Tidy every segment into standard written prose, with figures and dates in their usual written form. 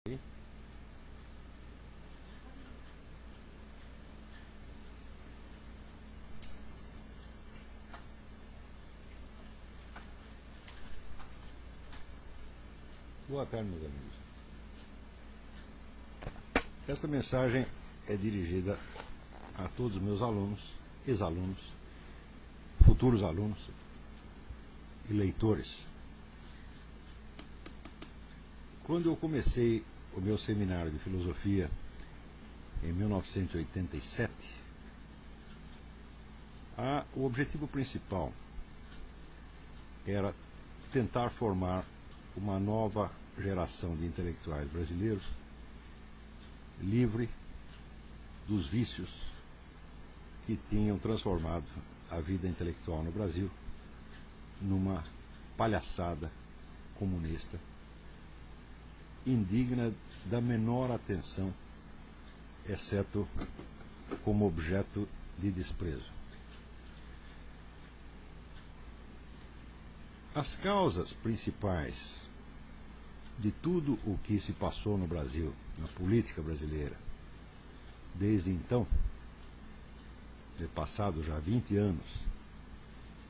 Boa tarde, meus amigos. Esta mensagem é dirigida a todos os meus alunos, ex-alunos, futuros alunos e leitores. Quando eu comecei o meu seminário de filosofia em 1987, o objetivo principal era tentar formar uma nova geração de intelectuais brasileiros livre dos vícios que tinham transformado a vida intelectual no Brasil numa palhaçada comunista indigna da menor atenção, exceto como objeto de desprezo. As causas principais de tudo o que se passou no Brasil, na política brasileira, desde então, passado já 20 anos,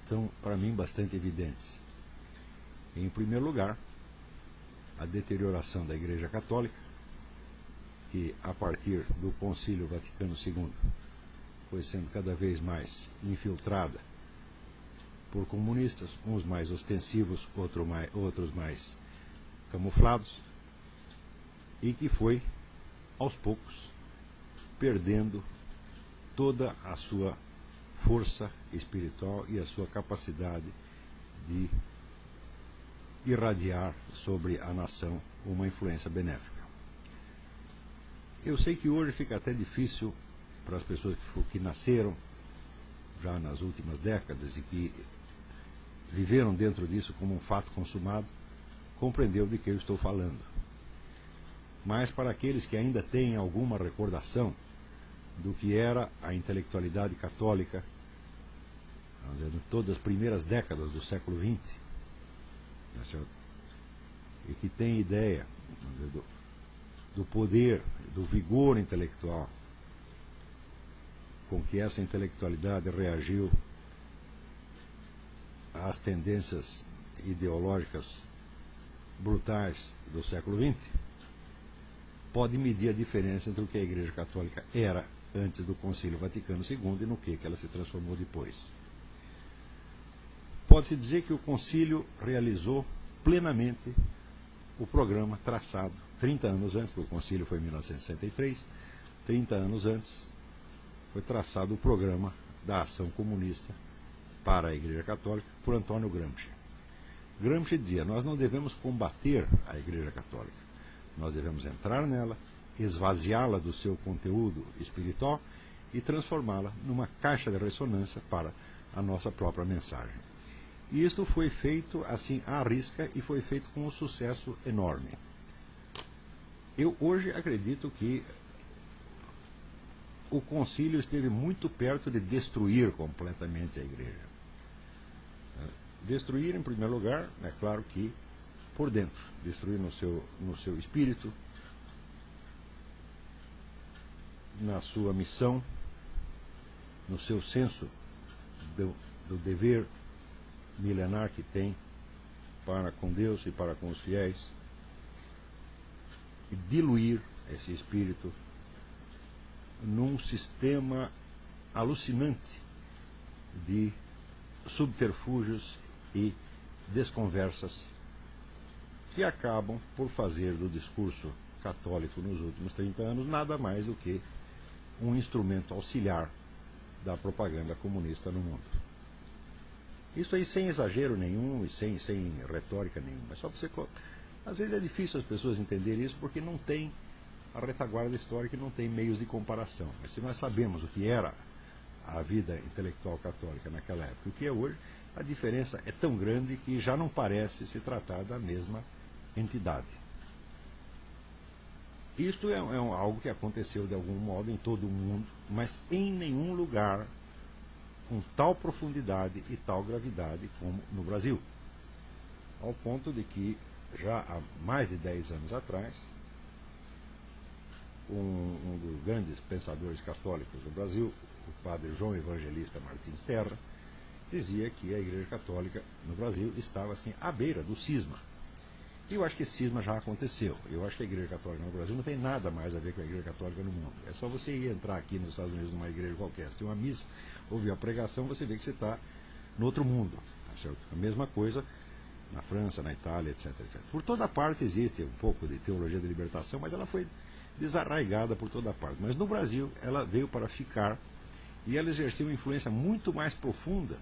são para mim bastante evidentes. Em primeiro lugar, a deterioração da Igreja Católica, que a partir do Concílio Vaticano II foi sendo cada vez mais infiltrada por comunistas, uns mais ostensivos, outros mais camuflados, e que foi, aos poucos, perdendo toda a sua força espiritual e a sua capacidade de irradiar sobre a nação uma influência benéfica. Eu sei que hoje fica até difícil para as pessoas que nasceram já nas últimas décadas e que viveram dentro disso como um fato consumado, compreender de que eu estou falando. Mas para aqueles que ainda têm alguma recordação do que era a intelectualidade católica, vamos dizer, em todas as primeiras décadas do século XX, tá certo? E que tem ideia, vamos dizer, do poder, do vigor intelectual com que essa intelectualidade reagiu às tendências ideológicas brutais do século XX, pode medir a diferença entre o que a Igreja Católica era antes do Concílio Vaticano II e no que ela se transformou depois. Pode-se dizer que o Concílio realizou plenamente o programa traçado 30 anos antes, porque o Concílio foi em 1963, 30 anos antes foi traçado o programa da ação comunista para a Igreja Católica por Antônio Gramsci. Gramsci dizia: nós não devemos combater a Igreja Católica, nós devemos entrar nela, esvaziá-la do seu conteúdo espiritual e transformá-la numa caixa de ressonância para a nossa própria mensagem. E isto foi feito assim à risca e foi feito com um sucesso enorme. Eu hoje acredito que o concílio esteve muito perto de destruir completamente a Igreja. Destruir, em primeiro lugar, é claro que por dentro, destruir no seu espírito, na sua missão, no seu senso do dever milenar que tem para com Deus e para com os fiéis, e diluir esse espírito num sistema alucinante de subterfúgios e desconversas que acabam por fazer do discurso católico nos últimos 30 anos nada mais do que um instrumento auxiliar da propaganda comunista no mundo. Isso aí sem exagero nenhum e sem retórica nenhuma. É só você... Às vezes é difícil as pessoas entenderem isso porque não tem a retaguarda histórica e não tem meios de comparação. Mas se nós sabemos o que era a vida intelectual católica naquela época e o que é hoje, a diferença é tão grande que já não parece se tratar da mesma entidade. Isto é algo que aconteceu de algum modo em todo o mundo, mas em nenhum lugar com tal profundidade e tal gravidade como no Brasil. Ao ponto de que, já há mais de 10 anos atrás, um dos grandes pensadores católicos do Brasil, o padre João Evangelista Martins Terra, dizia que a Igreja Católica no Brasil estava assim à beira do cisma. E eu acho que esse cisma já aconteceu. Eu acho que a Igreja Católica no Brasil não tem nada mais a ver com a Igreja Católica no mundo. É só você ir entrar aqui nos Estados Unidos numa igreja qualquer, se tem uma missa, ouvir a pregação, você vê que você está no outro mundo. Tá certo? A mesma coisa na França, na Itália, etc, etc. Por toda parte existe um pouco de teologia da libertação, mas ela foi desarraigada por toda parte. Mas no Brasil ela veio para ficar e ela exerceu uma influência muito mais profunda,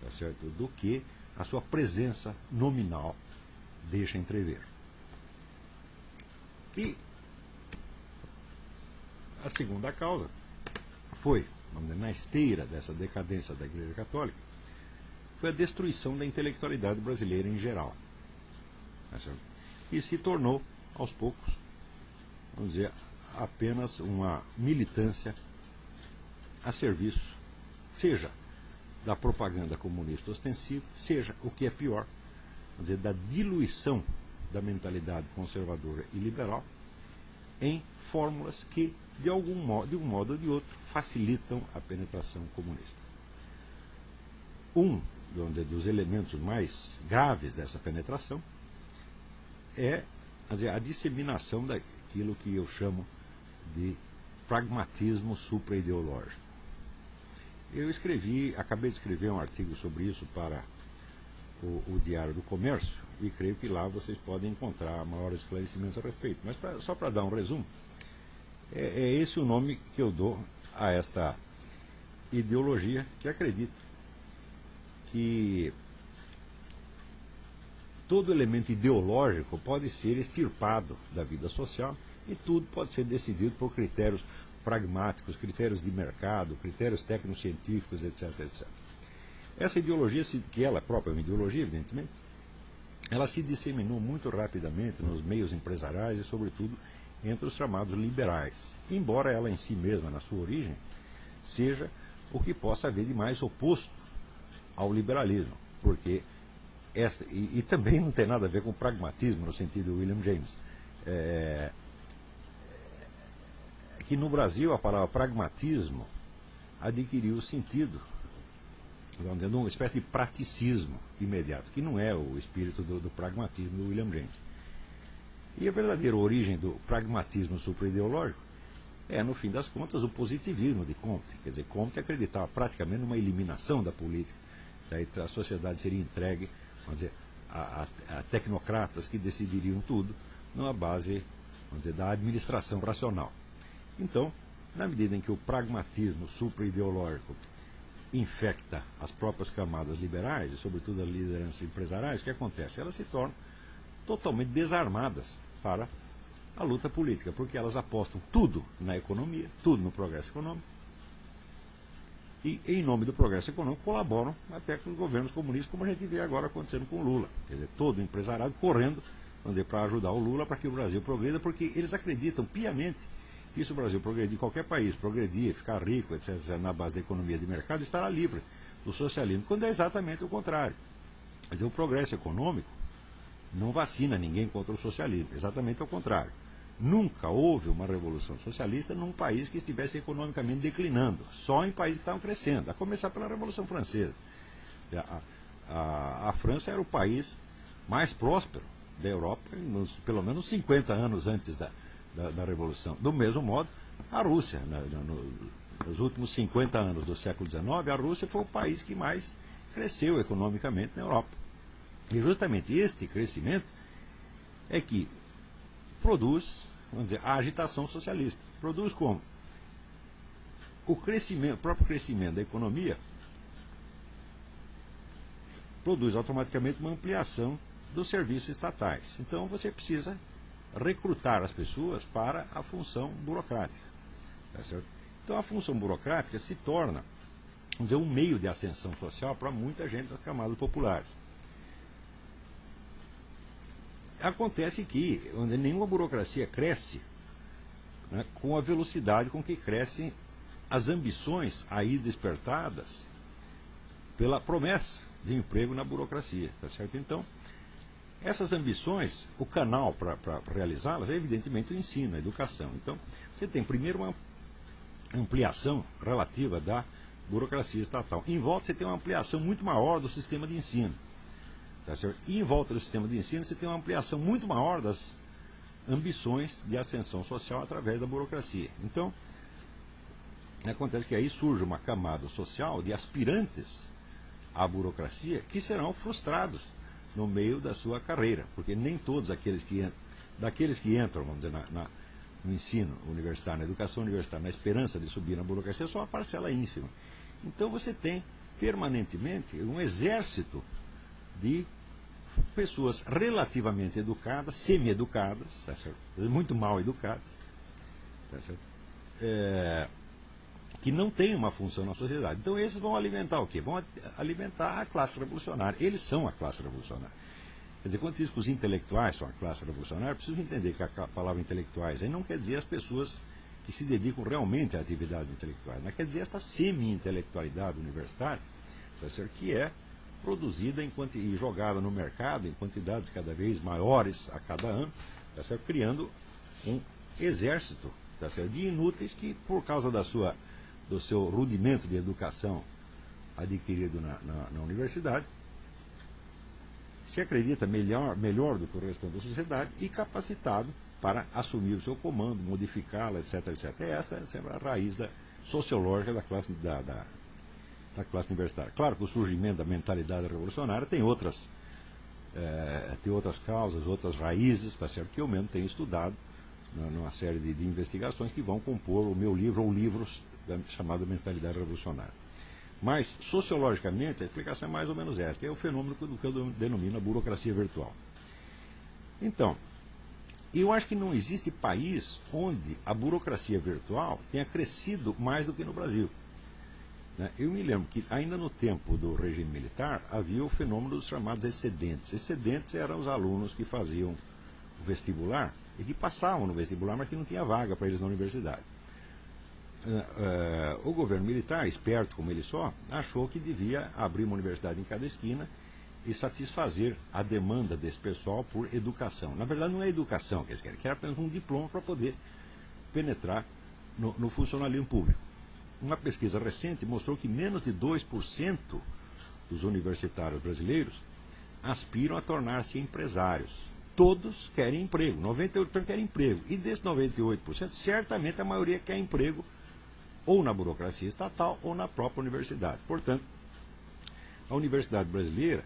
tá certo, do que a sua presença nominal deixa entrever. E a segunda causa foi, vamos dizer, na esteira dessa decadência da Igreja Católica, foi a destruição da intelectualidade brasileira em geral. Tá certo? E se tornou, aos poucos, vamos dizer, apenas uma militância a serviço, seja da propaganda comunista ostensiva, seja, o que é pior, vamos dizer, da diluição da mentalidade conservadora e liberal em fórmulas que, de um modo ou de outro, facilitam a penetração comunista. Vamos dizer, dos elementos mais graves dessa penetração é, vamos dizer, a disseminação daquilo que eu chamo de pragmatismo supraideológico. Eu acabei de escrever um artigo sobre isso para o Diário do Comércio, e creio que lá vocês podem encontrar maiores esclarecimentos a respeito. Mas só para dar um resumo, é esse o nome que eu dou a esta ideologia que acredita que todo elemento ideológico pode ser extirpado da vida social e tudo pode ser decidido por critérios pragmáticos, critérios de mercado, critérios técnico-científicos, etc, etc. Essa ideologia, que ela própria é uma ideologia, evidentemente, ela se disseminou muito rapidamente nos meios empresariais e, sobretudo, entre os chamados liberais, embora ela em si mesma, na sua origem, seja o que possa haver de mais oposto ao liberalismo, porque e também não tem nada a ver com pragmatismo no sentido de William James. Que no Brasil a palavra pragmatismo adquiriu o sentido, vamos dizer, de uma espécie de praticismo imediato, que não é o espírito do pragmatismo do William James. E a verdadeira origem do pragmatismo supraideológico é, no fim das contas, o positivismo de Comte. Quer dizer, Comte acreditava praticamente numa eliminação da política. Daí a sociedade seria entregue, vamos dizer, a tecnocratas que decidiriam tudo numa base, vamos dizer, da administração racional. Então, na medida em que o pragmatismo supraideológico infecta as próprias camadas liberais, e sobretudo as lideranças empresariais, o que acontece? Elas se tornam totalmente desarmadas para a luta política, porque elas apostam tudo na economia, tudo no progresso econômico, e, em nome do progresso econômico, colaboram até com os governos comunistas, como a gente vê agora acontecendo com o Lula. Quer dizer, todo o empresariado correndo, vamos dizer, para ajudar o Lula para que o Brasil progrida, porque eles acreditam piamente que se o Brasil progredir, qualquer país progredir, ficar rico, etc., na base da economia de mercado, estará livre do socialismo, quando é exatamente o contrário. Quer dizer, o progresso econômico não vacina ninguém contra o socialismo, exatamente ao contrário. Nunca houve uma revolução socialista num país que estivesse economicamente declinando, só em países que estavam crescendo, a começar pela Revolução Francesa. A França era o país mais próspero da Europa, pelo menos 50 anos antes da Revolução. Do mesmo modo, a Rússia, nos últimos 50 anos do século XIX, a Rússia foi o país que mais cresceu economicamente na Europa. E justamente este crescimento é que produz, vamos dizer, a agitação socialista. Produz como? O próprio crescimento da economia produz automaticamente uma ampliação dos serviços estatais. Então você precisa recrutar as pessoas para a função burocrática. Tá certo? Então a função burocrática se torna, vamos dizer, um meio de ascensão social para muita gente das camadas populares. Acontece que nenhuma burocracia cresce, né, com a velocidade com que crescem as ambições aí despertadas pela promessa de emprego na burocracia. Tá certo? Então, Essas ambições, o canal para realizá-las é evidentemente o ensino, a educação. Então, você tem primeiro uma ampliação relativa da burocracia estatal. Em volta você tem uma ampliação muito maior do sistema de ensino. Tá certo? E em volta do sistema de ensino você tem uma ampliação muito maior das ambições de ascensão social através da burocracia. Então, acontece que aí surge uma camada social de aspirantes à burocracia que serão frustrados no meio da sua carreira, porque nem todos daqueles que entram, vamos dizer, no ensino universitário, na educação universitária, na esperança de subir na burocracia, só uma parcela ínfima. Então você tem permanentemente um exército de pessoas relativamente educadas, semi-educadas, tá certo? Muito mal educadas, tá certo? Que não têm uma função na sociedade. Então esses vão alimentar o quê? Vão alimentar a classe revolucionária. Eles são a classe revolucionária. Quer dizer, quando se diz que os intelectuais são a classe revolucionária, preciso entender que a palavra intelectuais aí não quer dizer as pessoas que se dedicam realmente a atividades intelectuais, mas quer dizer esta semi-intelectualidade universitária, tá certo? Que é produzida e jogada no mercado em quantidades cada vez maiores a cada ano, tá certo? Criando um exército, tá certo? De inúteis que, por causa do seu rudimento de educação adquirido na universidade, se acredita melhor do que o restante da sociedade e capacitado para assumir o seu comando, modificá-la, etc, etc. Esta é a raiz sociológica da classe universitária. Claro que o surgimento da mentalidade revolucionária tem outras causas, outras raízes, tá certo? Que eu mesmo tenho estudado numa série de investigações que vão compor o meu livro ou livros chamado Mentalidade Revolucionária. Mas, sociologicamente, a explicação é mais ou menos esta. É o fenômeno que eu denomino a burocracia virtual. Então, eu acho que não existe país onde a burocracia virtual tenha crescido mais do que no Brasil. Eu me lembro que, ainda no tempo do regime militar, havia o fenômeno dos chamados excedentes. Excedentes eram os alunos que faziam o vestibular e que passavam no vestibular, mas que não tinha vaga para eles na universidade. O governo militar, esperto como ele só, achou que devia abrir uma universidade em cada esquina e satisfazer a demanda desse pessoal por educação. Na verdade, não é educação que eles querem, querem apenas um diploma para poder penetrar no funcionalismo público. Uma pesquisa recente mostrou que menos de 2% dos universitários brasileiros aspiram a tornar-se empresários. Todos querem emprego, 98% querem emprego. E desses 98%, certamente a maioria quer emprego ou na burocracia estatal ou na própria universidade. Portanto, a universidade brasileira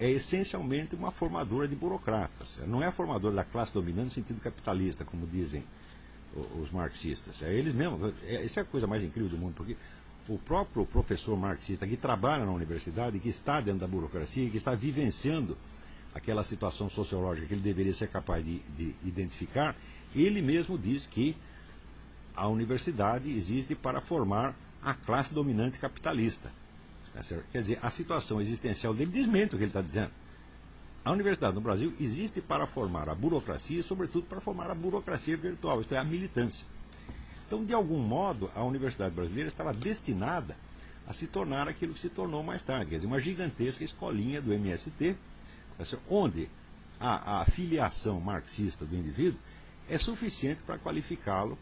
é essencialmente uma formadora de burocratas. Ela não é a formadora da classe dominante no sentido capitalista, como dizem os marxistas. Eles mesmos. Essa é a coisa mais incrível do mundo, porque o próprio professor marxista que trabalha na universidade, que está dentro da burocracia, que está vivenciando aquela situação sociológica que ele deveria ser capaz de identificar, ele mesmo diz que a universidade existe para formar a classe dominante capitalista. Tá certo? Quer dizer, a situação existencial dele desmente o que ele está dizendo. A universidade no Brasil existe para formar a burocracia e, sobretudo, para formar a burocracia virtual, isto é, a militância. Então, de algum modo, a universidade brasileira estava destinada a se tornar aquilo que se tornou mais tarde, quer dizer, uma gigantesca escolinha do MST, onde a filiação marxista do indivíduo é suficiente para qualificá-lo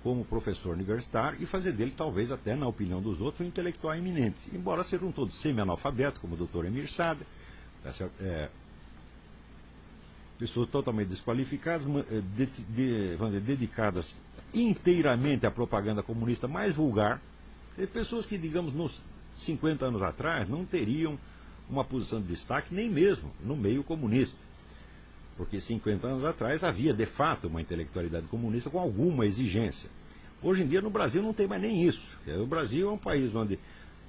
como professor universitário e fazer dele, talvez até na opinião dos outros, um intelectual eminente. Embora sejam todos semi-analfabetos, como o Dr. Emir Sader, pessoas totalmente desqualificadas, dedicadas inteiramente à propaganda comunista mais vulgar, pessoas que, digamos, nos 50 anos atrás, não teriam uma posição de destaque nem mesmo no meio comunista. Porque 50 anos atrás havia, de fato, uma intelectualidade comunista com alguma exigência. Hoje em dia, no Brasil, não tem mais nem isso. O Brasil é um país onde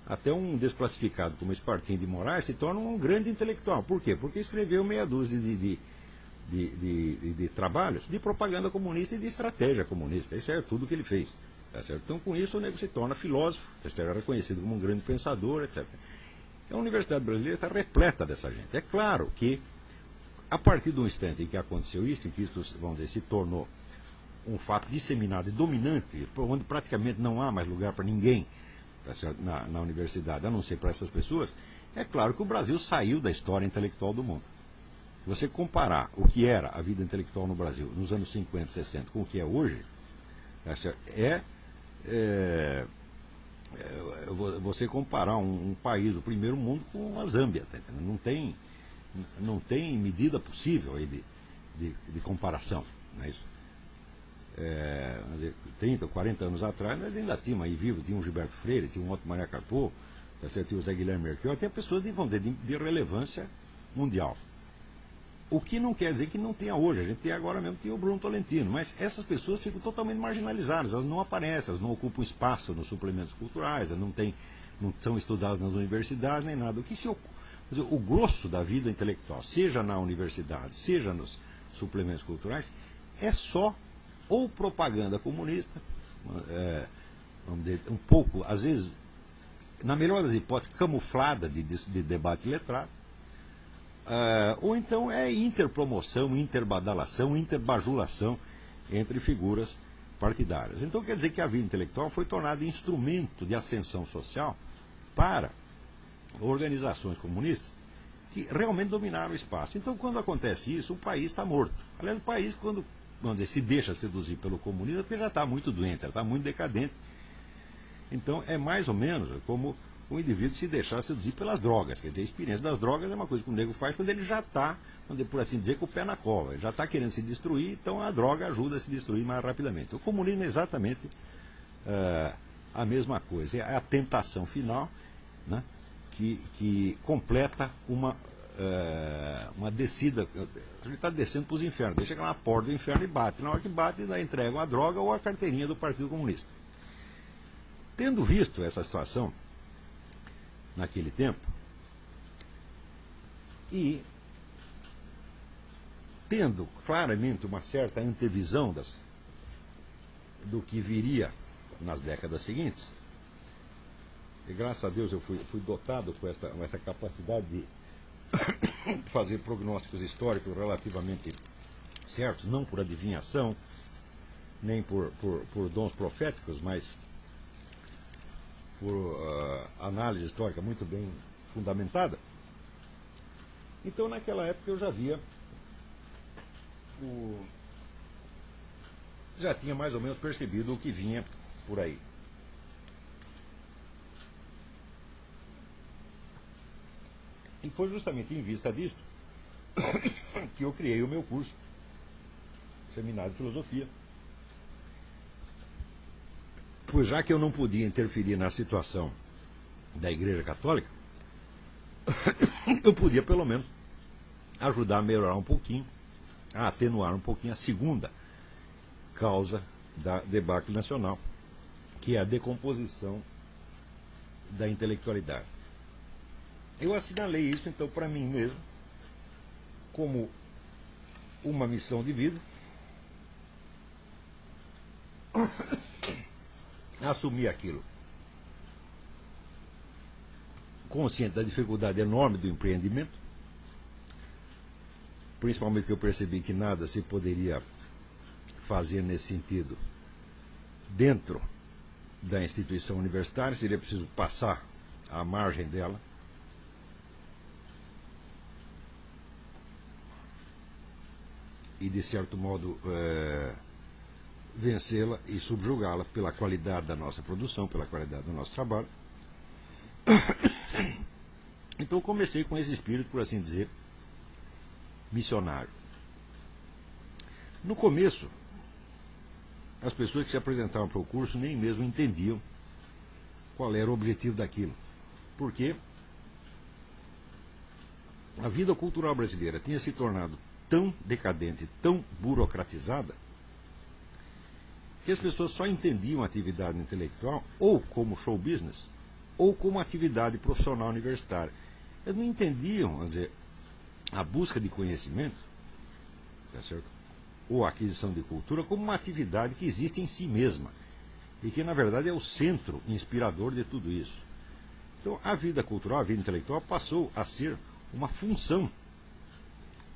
até um desclassificado como Espartinho de Moraes se torna um grande intelectual. Por quê? Porque escreveu meia dúzia de trabalhos de propaganda comunista e de estratégia comunista. Isso é tudo que ele fez. Tá certo? Então, com isso, o nego se torna filósofo, é reconhecido como um grande pensador, etc. A Universidade Brasileira está repleta dessa gente. É claro que, a partir do instante em que aconteceu isso, em que isso, vamos dizer, se tornou um fato disseminado e dominante, onde praticamente não há mais lugar para ninguém, tá certo, na universidade, a não ser para essas pessoas, é claro que o Brasil saiu da história intelectual do mundo. Se você comparar o que era a vida intelectual no Brasil nos anos 50, 60 com o que é hoje, você comparar um país do primeiro mundo com a Zâmbia, tá entendendo? Não tem medida possível aí de comparação, não é isso? 30, 40 anos atrás nós ainda tínhamos aí vivos, tinha um Gilberto Freire, tinha um Otto Maria Carpo, tinha o Zé Guilherme Merkel, tem pessoas de relevância mundial. O que não quer dizer que não tenha hoje, a gente tem agora mesmo, tem o Bruno Tolentino, mas essas pessoas ficam totalmente marginalizadas, elas não aparecem, elas não ocupam espaço nos suplementos culturais, elas não são estudadas nas universidades, nem nada. O grosso da vida intelectual, seja na universidade, seja nos suplementos culturais, é só ou propaganda comunista, vamos dizer, um pouco, às vezes, na melhor das hipóteses, camuflada de debate letrado, ou então é interpromoção, interbadalação, interbajulação entre figuras partidárias. Então quer dizer que a vida intelectual foi tornada instrumento de ascensão social para organizações comunistas que realmente dominaram o espaço. Então quando acontece isso, o país está morto. Aliás, o país, quando, vamos dizer, se deixa seduzir pelo comunismo, é porque já está muito doente, já está muito decadente. Então é mais ou menos como o indivíduo se deixar seduzir pelas drogas. Quer dizer, a experiência das drogas é uma coisa que o nego faz quando ele já está, por assim dizer, com o pé na cova. Ele já está querendo se destruir, então a droga ajuda a se destruir mais rapidamente. O comunismo é exatamente a mesma coisa. É a tentação final, né, que completa uma descida. A gente está descendo para os infernos. Ele chega na porta do inferno e bate. Na hora que bate, ainda entrega a droga ou a carteirinha do Partido Comunista. Tendo visto essa situação naquele tempo, e tendo claramente uma certa antevisão do que viria nas décadas seguintes, e graças a Deus eu fui dotado com essa capacidade de fazer prognósticos históricos relativamente certos, não por adivinhação, nem por dons proféticos, mas por análise histórica muito bem fundamentada. Então naquela época eu já tinha mais ou menos percebido o que vinha por aí. E foi justamente em vista disso que eu criei o meu curso, Seminário de Filosofia. Pois já que eu não podia interferir na situação da Igreja Católica, eu podia pelo menos ajudar a melhorar um pouquinho, a atenuar um pouquinho a segunda causa da debacle nacional, que é a decomposição da intelectualidade. Eu assinalei isso então para mim mesmo como uma missão de vida. Assumi aquilo, consciente da dificuldade enorme do empreendimento, principalmente que eu percebi que nada se poderia fazer nesse sentido dentro da instituição universitária, seria preciso passar à margem dela. E, de certo modo, vencê-la e subjugá-la pela qualidade da nossa produção, pela qualidade do nosso trabalho. Então comecei com esse espírito, por assim dizer, missionário. No começo, as pessoas que se apresentavam para o curso nem mesmo entendiam qual era o objetivo daquilo. Porque a vida cultural brasileira tinha se tornado tão decadente, tão burocratizada, que as pessoas só entendiam a atividade intelectual ou como show business, ou como atividade profissional universitária. Eles não entendiam, vamos dizer, a busca de conhecimento, tá certo? Ou a aquisição de cultura como uma atividade que existe em si mesma e que, na verdade, é o centro inspirador de tudo isso. Então, a vida cultural, a vida intelectual passou a ser uma função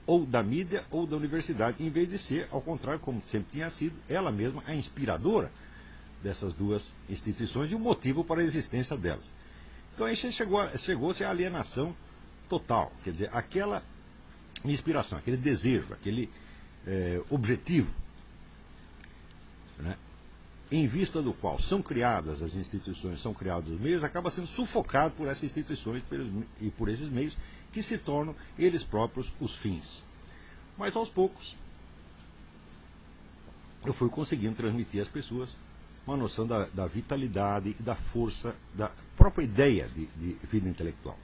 ou da mídia ou da universidade, em vez de ser, ao contrário, como sempre tinha sido, ela mesma a inspiradora dessas duas instituições e o motivo para a existência delas. Então aí chegou-se à alienação total, quer dizer, aquela inspiração, aquele desejo, aquele objetivo, né, em vista do qual são criadas as instituições, são criados os meios, acaba sendo sufocado por essas instituições e por esses meios que se tornam eles próprios os fins. Mas aos poucos eu fui conseguindo transmitir às pessoas uma noção da vitalidade e da força da própria ideia de vida intelectual.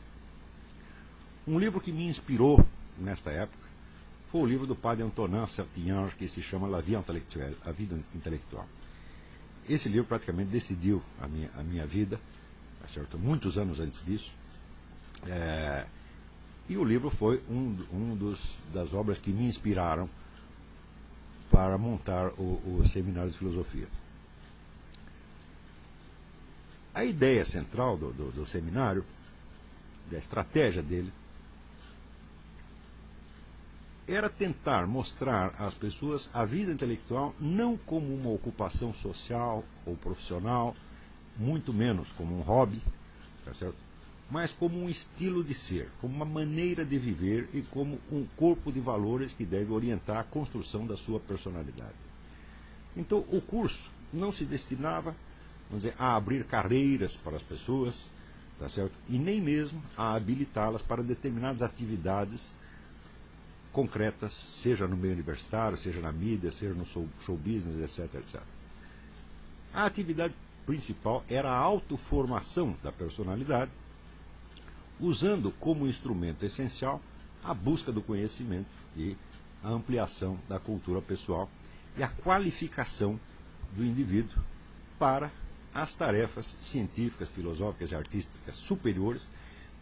Um livro que me inspirou nesta época foi o livro do padre Antonin Sertignan, que se chama La Vie Intellectuelle, A Vida Intelectual. Esse livro praticamente decidiu a minha vida, certo? Muitos anos antes disso. E o livro foi das obras que me inspiraram para montar o seminário de filosofia. A ideia central do seminário, da estratégia dele, era tentar mostrar às pessoas a vida intelectual não como uma ocupação social ou profissional, muito menos como um hobby, tá certo? Mas como um estilo de ser, como uma maneira de viver e como um corpo de valores que deve orientar a construção da sua personalidade. Então, o curso não se destinava, vamos dizer, a abrir carreiras para as pessoas, tá certo? E nem mesmo a habilitá-las para determinadas atividades concretas, seja no meio universitário, seja na mídia, seja no show business, etc, etc. A atividade principal era a autoformação da personalidade, usando como instrumento essencial a busca do conhecimento e a ampliação da cultura pessoal e a qualificação do indivíduo para as tarefas científicas, filosóficas e artísticas superiores,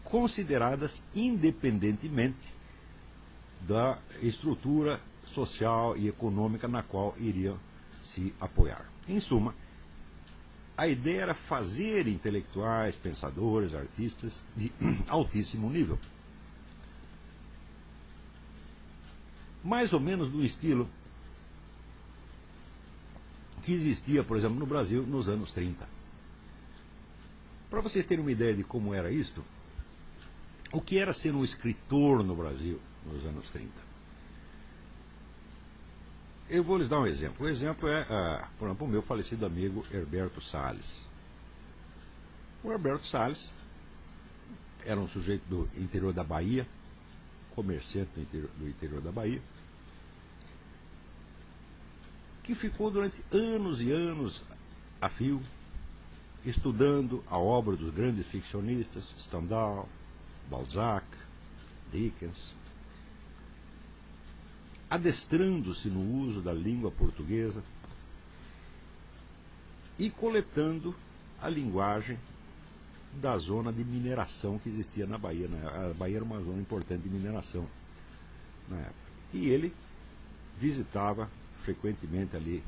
consideradas independentemente da estrutura social e econômica na qual iriam se apoiar. Em suma, a ideia era fazer intelectuais, pensadores, artistas de altíssimo nível. Mais ou menos do estilo que existia, por exemplo, no Brasil nos anos 30. Para vocês terem uma ideia de como era isto, o que era ser um escritor no Brasil nos anos 30? Eu vou lhes dar um exemplo. O exemplo é, por exemplo, o meu falecido amigo Herberto Salles. O Herberto Salles era um sujeito do interior da Bahia, comerciante do interior da Bahia, que ficou durante anos e anos a fio estudando a obra dos grandes ficcionistas, Stendhal, Balzac, Dickens, adestrando-se no uso da língua portuguesa e coletando a linguagem da zona de mineração que existia na Bahia. A Bahia era uma zona importante de mineração na época. E ele visitava frequentemente ali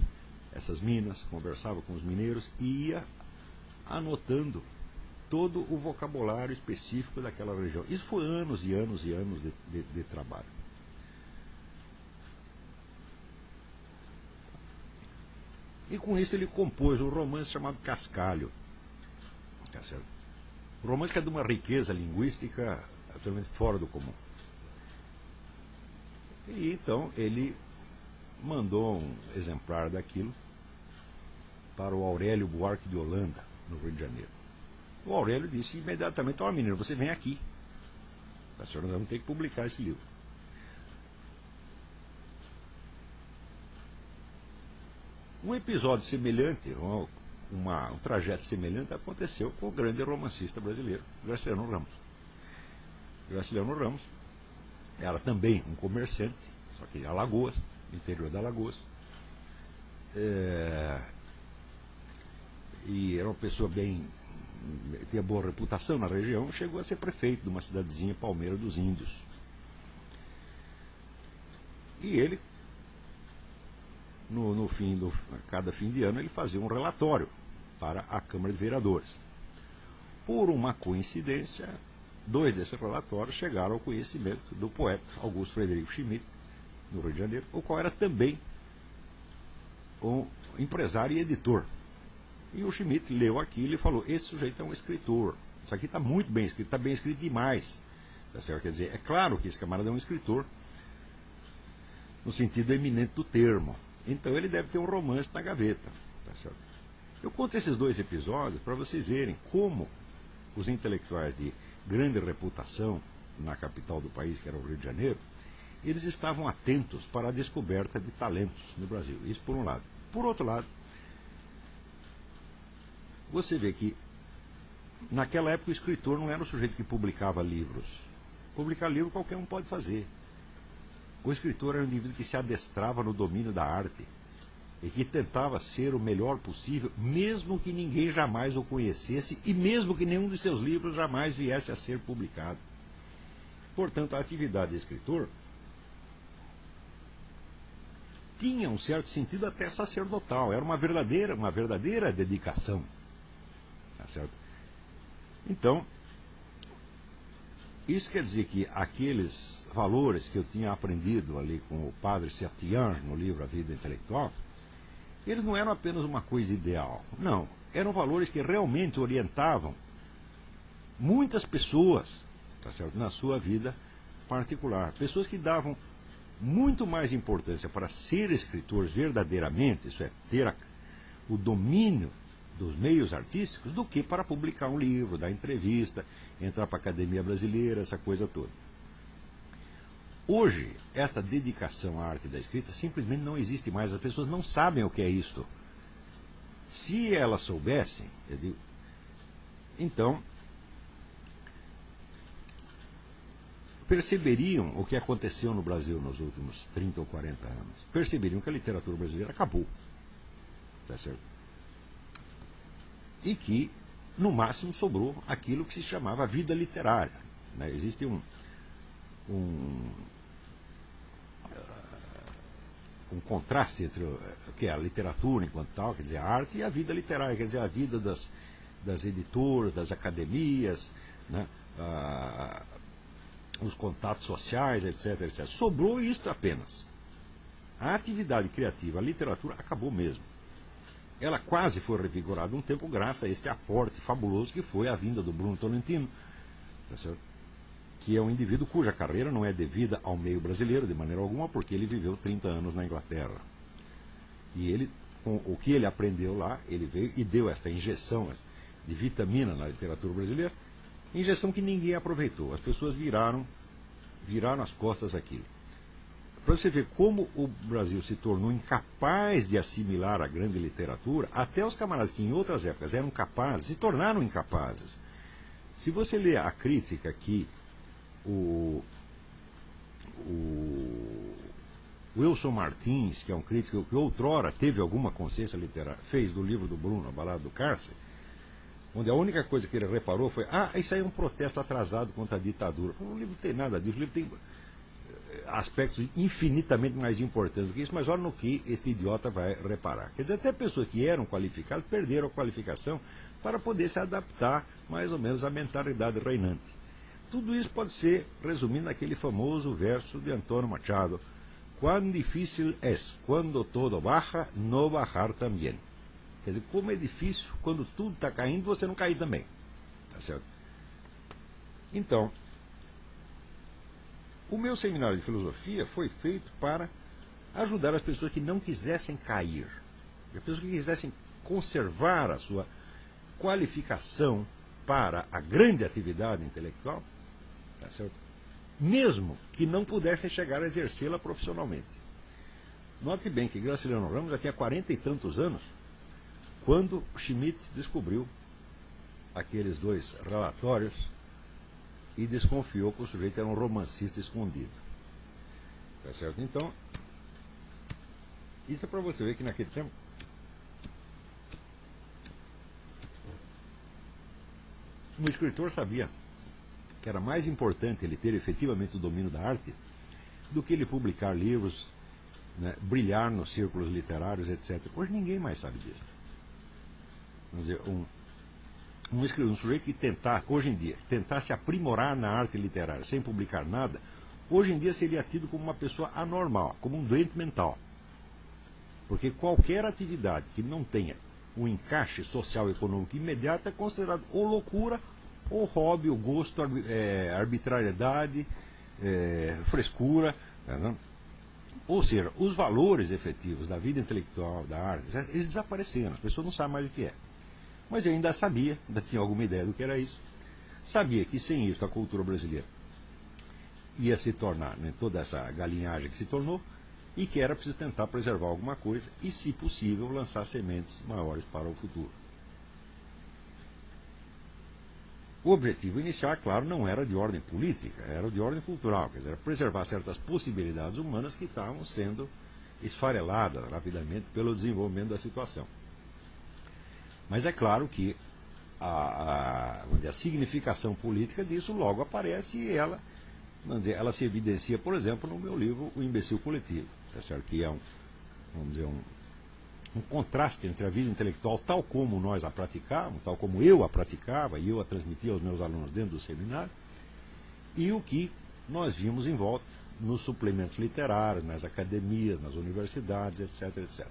essas minas, conversava com os mineiros e ia anotando todo o vocabulário específico daquela região. Isso foi anos e anos e anos de trabalho. E com isso ele compôs um romance chamado Cascalho. Tá certo? Um romance que é de uma riqueza linguística absolutamente fora do comum. E então ele mandou um exemplar daquilo para o Aurélio Buarque de Holanda, no Rio de Janeiro. O Aurélio disse imediatamente: ó, menino, você vem aqui. Tá certo? Nós vamos ter que publicar esse livro. Um episódio semelhante, um trajeto semelhante aconteceu com o grande romancista brasileiro, Graciliano Ramos. Graciliano Ramos era também um comerciante, só que em Alagoas, no interior da Alagoas. E era uma pessoa tinha boa reputação na região, chegou a ser prefeito de uma cidadezinha, Palmeira dos Índios. E ele, cada fim de ano, ele fazia um relatório para a Câmara de Vereadores. Por uma coincidência, 2 desses relatórios chegaram ao conhecimento do poeta Augusto Frederico Schmidt, no Rio de Janeiro, o qual era também um empresário e editor. E o Schmidt leu aquilo e falou: esse sujeito é um escritor. Isso aqui está muito bem escrito, está bem escrito demais. Tá certo? Quer dizer, é claro que esse camarada é um escritor, no sentido eminente do termo. Então ele deve ter um romance na gaveta. Tá certo? Eu conto esses dois episódios para vocês verem como os intelectuais de grande reputação na capital do país, que era o Rio de Janeiro, eles estavam atentos para a descoberta de talentos no Brasil. Isso por um lado. Por outro lado, você vê que naquela época o escritor não era o sujeito que publicava livros. Publicar livro qualquer um pode fazer. O escritor era um indivíduo que se adestrava no domínio da arte e que tentava ser o melhor possível, mesmo que ninguém jamais o conhecesse e mesmo que nenhum de seus livros jamais viesse a ser publicado. Portanto, a atividade de escritor tinha um certo sentido até sacerdotal, era uma verdadeira dedicação. Tá certo? Então, isso quer dizer que aqueles valores que eu tinha aprendido ali com o padre Sertian no livro A Vida Intelectual, eles não eram apenas uma coisa ideal. Não, eram valores que realmente orientavam muitas pessoas, tá certo, na sua vida particular. Pessoas que davam muito mais importância para ser escritores verdadeiramente, isso é, ter o domínio dos meios artísticos, do que para publicar um livro, dar entrevista, entrar para a Academia Brasileira, essa coisa toda. Hoje, esta dedicação à arte da escrita simplesmente não existe mais. As pessoas não sabem o que é isto. Se elas soubessem, eu digo, então, perceberiam o que aconteceu no Brasil nos últimos 30 ou 40 anos. Perceberiam que a literatura brasileira acabou. Tá certo? E que, no máximo, sobrou aquilo que se chamava vida literária. Né? Existe um contraste entre o que é a literatura enquanto tal, quer dizer, a arte, e a vida literária, quer dizer, a vida das editoras, das academias, né? Os contatos sociais, etc, etc. Sobrou isto apenas. A atividade criativa, a literatura, acabou mesmo. Ela quase foi revigorada um tempo graças a este aporte fabuloso que foi a vinda do Bruno Tolentino, tá certo? Que é um indivíduo cuja carreira não é devida ao meio brasileiro de maneira alguma, porque ele viveu 30 anos na Inglaterra. E ele, com o que ele aprendeu lá, ele veio e deu esta injeção de vitamina na literatura brasileira, injeção que ninguém aproveitou. As pessoas viraram as costas àquilo. Para você ver como o Brasil se tornou incapaz de assimilar a grande literatura, até os camaradas que em outras épocas eram capazes, se tornaram incapazes. Se você ler a crítica que o Wilson Martins, que é um crítico que outrora teve alguma consciência literária, fez do livro do Bruno, A Balada do Cárcere, onde a única coisa que ele reparou foi: isso aí é um protesto atrasado contra a ditadura. O livro não tem nada disso, o livro tem aspectos infinitamente mais importantes do que isso, mas olha no que este idiota vai reparar. Quer dizer, até pessoas que eram qualificadas perderam a qualificação para poder se adaptar mais ou menos à mentalidade reinante. Tudo isso pode ser resumido naquele famoso verso de Antônio Machado: "Quán difícil es, quando todo baja, no bajar também." Quer dizer, como é difícil quando tudo está caindo, você não cair também. Tá certo? Então, o meu seminário de filosofia foi feito para ajudar as pessoas que não quisessem cair, as pessoas que quisessem conservar a sua qualificação para a grande atividade intelectual, tá certo? Mesmo que não pudessem chegar a exercê-la profissionalmente. Note bem que Graciliano Ramos já tinha 40 e tantos anos quando Schmitt descobriu aqueles dois relatórios e desconfiou que o sujeito era um romancista escondido. Tá certo? Então, isso é para você ver que naquele tempo o escritor sabia que era mais importante ele ter efetivamente o domínio da arte do que ele publicar livros, né, brilhar nos círculos literários, etc. Hoje ninguém mais sabe disso. Vamos dizer, um sujeito que hoje em dia, tentasse aprimorar na arte literária sem publicar nada, hoje em dia seria tido como uma pessoa anormal, como um doente mental. Porque qualquer atividade que não tenha um encaixe social e econômico imediato é considerado ou loucura, ou hobby, ou gosto, arbitrariedade, frescura. Né? Ou seja, os valores efetivos da vida intelectual, da arte, eles desapareceram, as pessoas não sabem mais o que é. Mas eu ainda sabia, ainda tinha alguma ideia do que era isso. Sabia que sem isso a cultura brasileira ia se tornar, né, toda essa galinhagem que se tornou, e que era preciso tentar preservar alguma coisa e, se possível, lançar sementes maiores para o futuro. O objetivo inicial, claro, não era de ordem política, era de ordem cultural, quer dizer, preservar certas possibilidades humanas que estavam sendo esfareladas rapidamente pelo desenvolvimento da situação. Mas é claro que a significação política disso logo aparece e ela se evidencia, por exemplo, no meu livro O Imbecil Coletivo, tá certo? Que é um contraste entre a vida intelectual tal como nós a praticávamos, tal como eu a praticava e eu a transmitia aos meus alunos dentro do seminário, e o que nós vimos em volta nos suplementos literários, nas academias, nas universidades, etc, etc.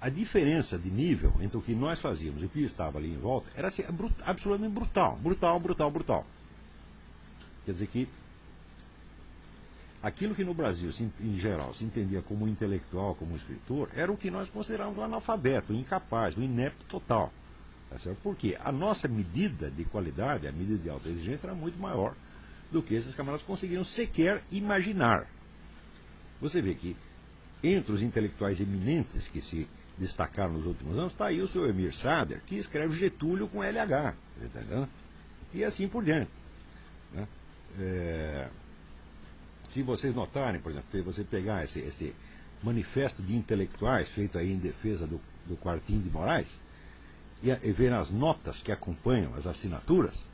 A diferença de nível entre o que nós fazíamos e o que estava ali em volta era assim, absolutamente brutal. Quer dizer que aquilo que no Brasil, em geral, se entendia como intelectual, como escritor, era o que nós considerávamos um analfabeto, um incapaz, um inepto total. Tá certo? Porque a nossa medida de qualidade, a medida de alta exigência, era muito maior do que esses camaradas conseguiram sequer imaginar. Você vê que entre os intelectuais eminentes que se destacaram nos últimos anos, está aí o seu Emir Sader, que escreve Getúlio com LH, entendeu? E assim por diante. Né? Se vocês notarem, por exemplo, se você pegar esse manifesto de intelectuais feito aí em defesa do Quartim de Moraes, e ver as notas que acompanham as assinaturas,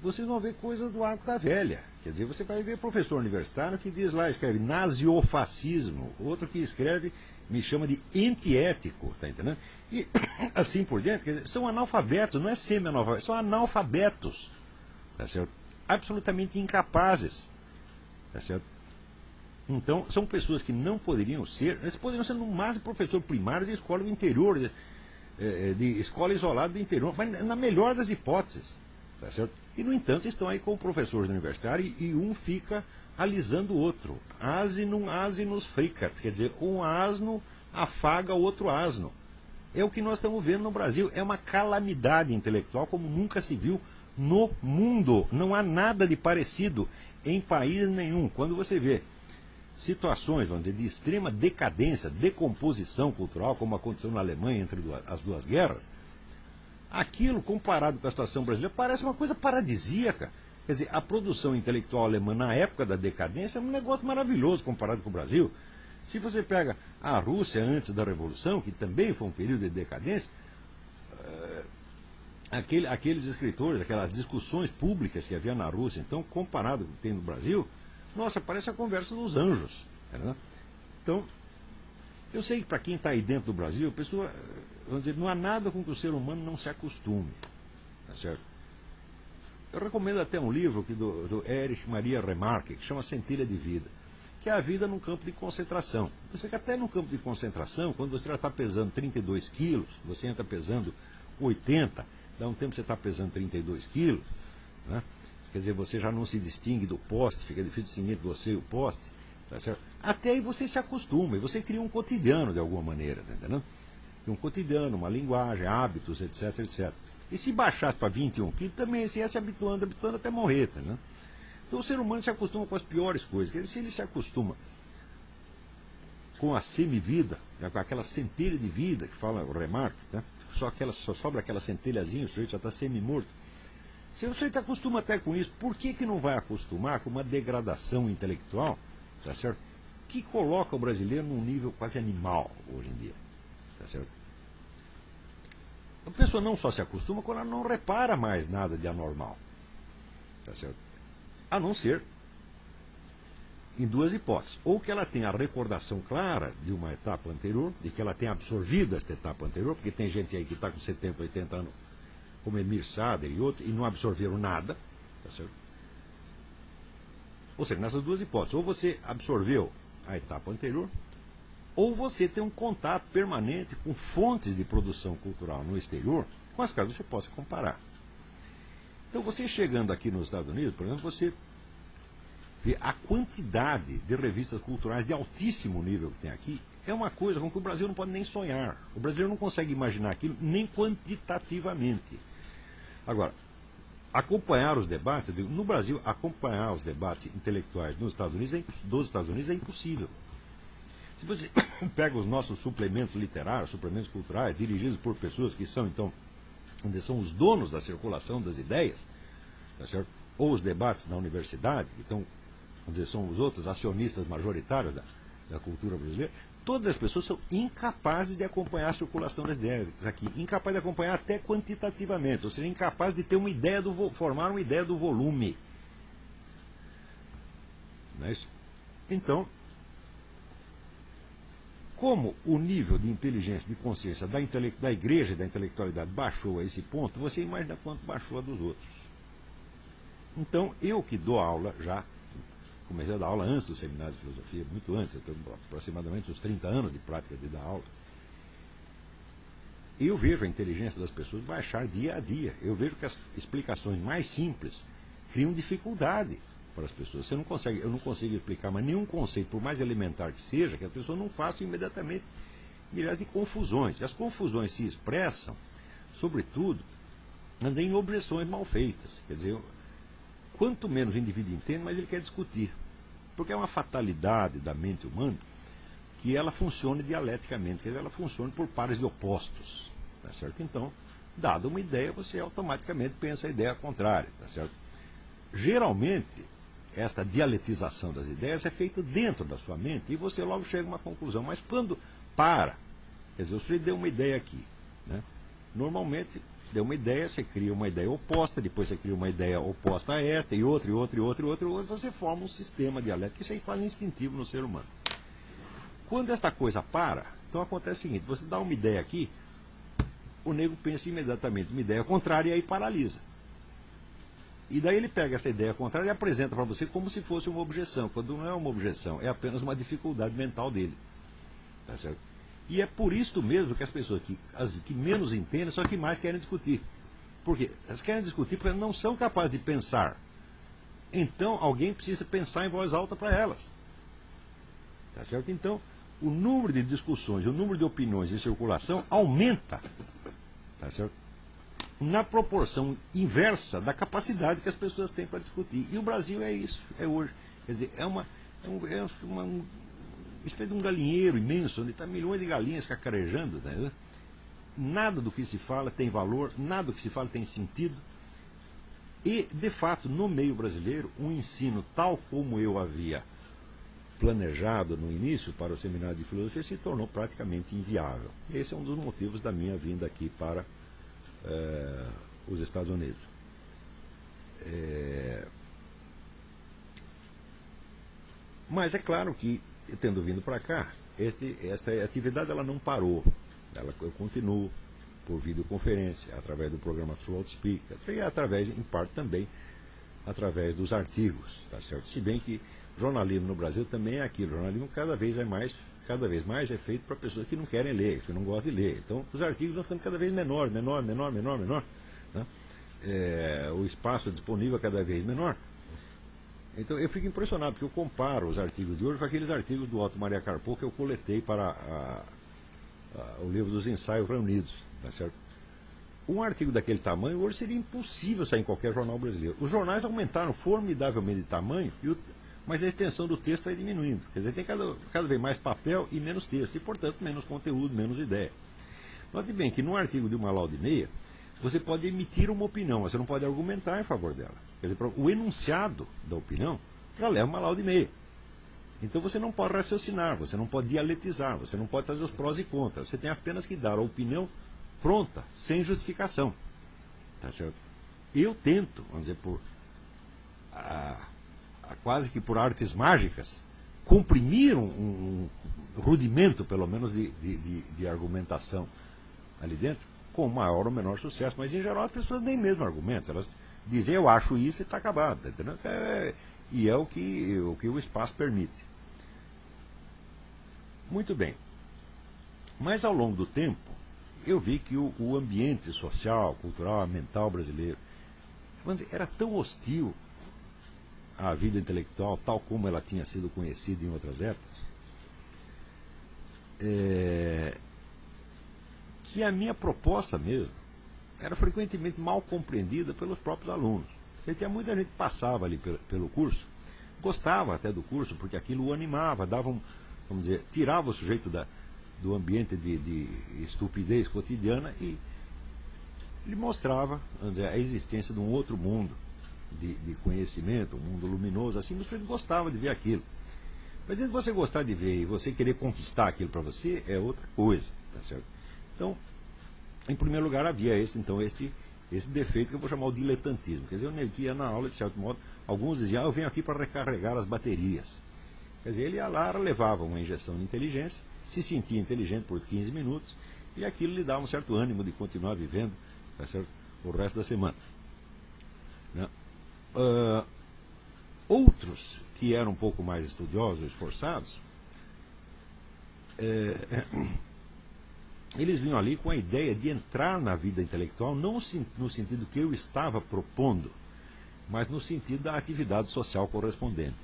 vocês vão ver coisas do arco da velha. Quer dizer, você vai ver professor universitário que diz lá, escreve naziofascismo, outro que escreve, me chama de antiético, tá entendendo? E assim por diante, quer dizer, são analfabetos, não é semi-analfabetos, são analfabetos, tá certo? Absolutamente incapazes, tá certo? Então, são pessoas que não poderiam ser, eles poderiam ser no máximo professor primário de escola do interior, de escola isolada do interior, mas na melhor das hipóteses, tá certo? E, no entanto, estão aí com professores universitários e um fica alisando o outro. Asinus fricat, quer dizer, um asno afaga o outro asno. É o que nós estamos vendo no Brasil. É uma calamidade intelectual como nunca se viu no mundo. Não há nada de parecido em país nenhum. Quando você vê situações, vamos dizer, de extrema decadência, decomposição cultural, como aconteceu na Alemanha entre as duas guerras, aquilo, comparado com a situação brasileira, parece uma coisa paradisíaca. Quer dizer, a produção intelectual alemã na época da decadência é um negócio maravilhoso comparado com o Brasil. Se você pega a Rússia antes da Revolução, que também foi um período de decadência, aqueles escritores, aquelas discussões públicas que havia na Rússia, então, comparado com o que tem no Brasil, nossa, parece a conversa dos anjos. Né? Então, eu sei que para quem está aí dentro do Brasil, a pessoa, vamos dizer, não há nada com que o ser humano não se acostume. Tá certo? Eu recomendo até um livro do Erich Maria Remarque, que chama Centelha de Vida, que é a vida num campo de concentração. Você vê que até no campo de concentração, quando você já está pesando 32 quilos, você entra pesando 80, dá um tempo você está pesando 32 quilos, né? Quer dizer, você já não se distingue do poste, fica difícil distinguir entre você e o poste. Tá certo? Até aí você se acostuma, e você cria um cotidiano de alguma maneira, tá entendendo? Um cotidiano, uma linguagem, hábitos, etc, etc. E se baixasse para 21 quilos, também você ia se habituando até morrer, tá, né? Então o ser humano se acostuma com as piores coisas. Quer dizer, se ele se acostuma com a semivida, com aquela centelha de vida que fala o Remarque, né? Só sobra aquela centelhazinha, o sujeito já está semi-morto. Se o sujeito acostuma até com isso, por que não vai acostumar com uma degradação intelectual, tá certo? Que coloca o brasileiro num nível quase animal hoje em dia, tá certo? A pessoa não só se acostuma quando ela não repara mais nada de anormal, tá certo? A não ser em duas hipóteses. Ou que ela tenha a recordação clara de uma etapa anterior, de que ela tenha absorvido esta etapa anterior, porque tem gente aí que está com 70, 80 anos, como Emir Sader e outros, e não absorveram nada, tá certo? Ou seja, nessas duas hipóteses, ou você absorveu a etapa anterior, ou você tem um contato permanente com fontes de produção cultural no exterior, com as quais você possa comparar. Então, você chegando aqui nos Estados Unidos, por exemplo, você A quantidade de revistas culturais de altíssimo nível que tem aqui é uma coisa com que o Brasil não pode nem sonhar. O brasileiro não consegue imaginar aquilo nem quantitativamente. Agora, acompanhar os debates, no Brasil, acompanhar os debates intelectuais dos Estados Unidos é impossível. Se você pega os nossos suplementos literários, suplementos culturais, dirigidos por pessoas que são, então, onde são os donos da circulação das ideias, tá certo? Ou os debates na universidade, então, vamos dizer, são os outros acionistas majoritários da cultura brasileira, todas as pessoas são incapazes de acompanhar a circulação das ideias aqui, incapazes de acompanhar até quantitativamente, ou seja, incapazes de ter uma ideia formar uma ideia do volume. Não é isso? Então, como o nível de inteligência, de consciência da igreja e da intelectualidade baixou a esse ponto, você imagina quanto baixou a dos outros. Então, eu que dou aula já, comecei a dar aula antes do seminário de filosofia, muito antes, eu tenho aproximadamente uns 30 anos de prática de dar aula. Eu vejo a inteligência das pessoas baixar dia a dia. Eu vejo que as explicações mais simples criam dificuldade para as pessoas. Eu não consigo explicar mais nenhum conceito, por mais elementar que seja, que a pessoa não faça imediatamente milhares de confusões. E as confusões se expressam, sobretudo, em objeções mal feitas. Quer dizer, quanto menos o indivíduo entende, mais ele quer discutir. Porque é uma fatalidade da mente humana que ela funcione dialeticamente, quer dizer, ela funcione por pares de opostos. Tá certo? Então, dada uma ideia, você automaticamente pensa a ideia contrária. Tá certo? Geralmente, esta dialetização das ideias é feita dentro da sua mente e você logo chega a uma conclusão. Mas quando para, quer dizer, o sujeito deu uma ideia aqui, né? Normalmente, deu uma ideia, você cria uma ideia oposta, depois você cria uma ideia oposta a esta, e outra, você forma um sistema dialético. Isso aí quase instintivo no ser humano. Quando esta coisa para, então acontece o seguinte, você dá uma ideia aqui, o nego pensa imediatamente uma ideia contrária e aí paralisa. E daí ele pega essa ideia contrária e apresenta para você como se fosse uma objeção, quando não é uma objeção, é apenas uma dificuldade mental dele. Tá certo? E é por isso mesmo que as pessoas as que menos entendem são as que mais querem discutir. Porque elas querem discutir porque não são capazes de pensar. Então alguém precisa pensar em voz alta para elas. Tá certo? Então, o número de discussões, o número de opiniões em circulação aumenta. Tá certo? Na proporção inversa da capacidade que as pessoas têm para discutir. E o Brasil é isso, é hoje. Quer dizer, é uma espécie de um galinheiro imenso, onde está milhões de galinhas cacarejando. Né? Nada do que se fala tem valor, nada do que se fala tem sentido. E, de fato, no meio brasileiro, um ensino tal como eu havia planejado no início para o seminário de filosofia se tornou praticamente inviável. Esse é um dos motivos da minha vinda aqui para os Estados Unidos. Mas é claro que, tendo vindo para cá, esta atividade ela não parou. Eu continuo por videoconferência, através do programa Throughout Speak, e através, em parte também, através dos artigos. Tá certo? Se bem que jornalismo no Brasil também é aquilo. Jornalismo cada vez mais é feito para pessoas que não querem ler, que não gostam de ler. Então, os artigos vão ficando cada vez menor. Né? O espaço disponível é cada vez menor. Então, eu fico impressionado, porque eu comparo os artigos de hoje com aqueles artigos do Otto Maria Carpo que eu coletei para o livro dos ensaios reunidos. Tá certo? Um artigo daquele tamanho hoje seria impossível sair em qualquer jornal brasileiro. Os jornais aumentaram formidavelmente de tamanho, mas a extensão do texto vai diminuindo. Quer dizer, tem cada vez mais papel e menos texto, e, portanto, menos conteúdo, menos ideia. Note bem que num artigo de uma laude e meia, você pode emitir uma opinião, mas você não pode argumentar em favor dela. Quer dizer, o enunciado da opinião já leva uma laude e meia. Então você não pode raciocinar, você não pode dialetizar, você não pode fazer os prós e contras. Você tem apenas que dar a opinião pronta, sem justificação. Tá certo? Eu tento, vamos dizer, quase que por artes mágicas, comprimir um rudimento, pelo menos, de argumentação ali dentro, com maior ou menor sucesso. Mas, em geral, as pessoas nem mesmo argumentam. Elas dizem, eu acho isso e está acabado. Tá entendendo? E é o que o espaço permite. Muito bem. Mas, ao longo do tempo, eu vi que o ambiente social, cultural, mental brasileiro era tão hostil a vida intelectual tal como ela tinha sido conhecida em outras épocas, que a minha proposta mesmo era frequentemente mal compreendida pelos próprios alunos. Porque tinha muita gente que passava ali pelo curso, gostava até do curso, porque aquilo o animava, dava vamos dizer, tirava o sujeito do ambiente de estupidez cotidiana e lhe mostrava, vamos dizer, a existência de um outro mundo de conhecimento, um mundo luminoso, assim, você gostava de ver aquilo. Mas entre você gostar de ver e você querer conquistar aquilo para você, é outra coisa, tá certo? Então, em primeiro lugar, havia esse defeito que eu vou chamar de diletantismo. Quer dizer, o nego ia na aula, de certo modo, alguns diziam, eu venho aqui para recarregar as baterias. Quer dizer, ele ia lá, levava uma injeção de inteligência, se sentia inteligente por 15 minutos, e aquilo lhe dava um certo ânimo de continuar vivendo, tá certo, o resto da semana. Né? Outros que eram um pouco mais estudiosos, esforçados, eles vinham ali com a ideia de entrar na vida intelectual, não no sentido que eu estava propondo, mas no sentido da atividade social correspondente.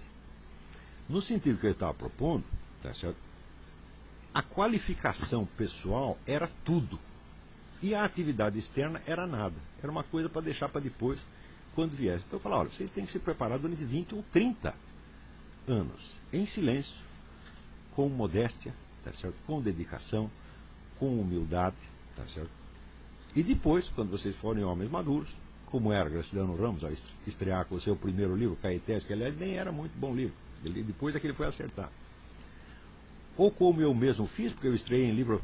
No sentido que eu estava propondo, tá certo? A qualificação pessoal era tudo. E a atividade externa era nada. Era uma coisa para deixar para depois, quando viesse. Então eu falava, olha, vocês têm que se preparar durante 20 ou 30 anos, em silêncio, com modéstia, tá certo? Com dedicação, com humildade, tá certo? E depois, quando vocês forem homens maduros, como era Graciliano Ramos, a estrear com o seu primeiro livro, Caetés, que aliás nem era muito bom livro, depois é que ele foi acertar. Ou como eu mesmo fiz, porque eu estreiei em livro há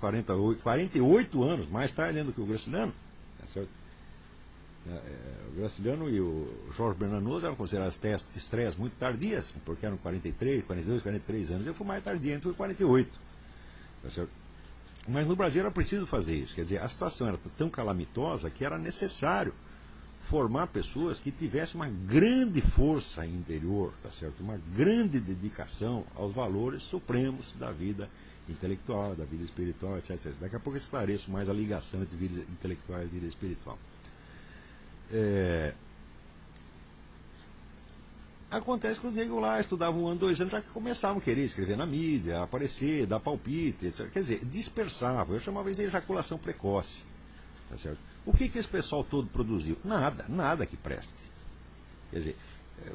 48 anos, mais tarde ainda que o Graciliano, tá certo? O Graciliano e o Jorge Bernanos eram consideradas estreias muito tardias, porque eram 43, 42, 43 anos. Eu fui mais tardio, então fui 48. Tá certo? Mas no Brasil era preciso fazer isso. Quer dizer, a situação era tão calamitosa que era necessário formar pessoas que tivessem uma grande força interior, tá certo? Uma grande dedicação aos valores supremos da vida intelectual, da vida espiritual, etc, etc. Daqui a pouco eu esclareço mais a ligação entre vida intelectual e vida espiritual. Acontece que os negros lá estudavam 1 ano, 2 anos, já que começavam a querer escrever na mídia, aparecer, dar palpite, etc. Quer dizer, dispersavam. Eu chamava isso de ejaculação precoce. Tá certo? O que esse pessoal todo produziu? Nada que preste. Quer dizer,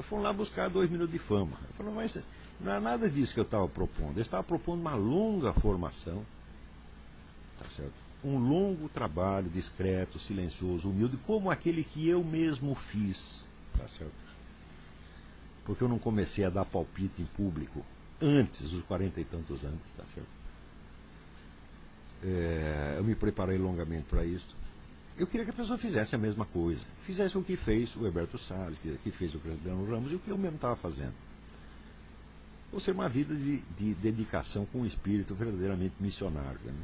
foram lá buscar 2 minutos de fama. Eu falei, mas não é nada disso que eu estava propondo. Eu estava propondo uma longa formação, tá certo? Um longo trabalho discreto, silencioso, humilde, como aquele que eu mesmo fiz, tá certo? Porque eu não comecei a dar palpite em público antes dos 40 e tantos anos, tá certo? Eu me preparei longamente para isso. Eu queria que a pessoa fizesse a mesma coisa. Fizesse o que fez o Herberto Salles, que fez o Graciliano Ramos, e o que eu mesmo estava fazendo. Ou seja, uma vida de dedicação com um espírito verdadeiramente missionário. Né?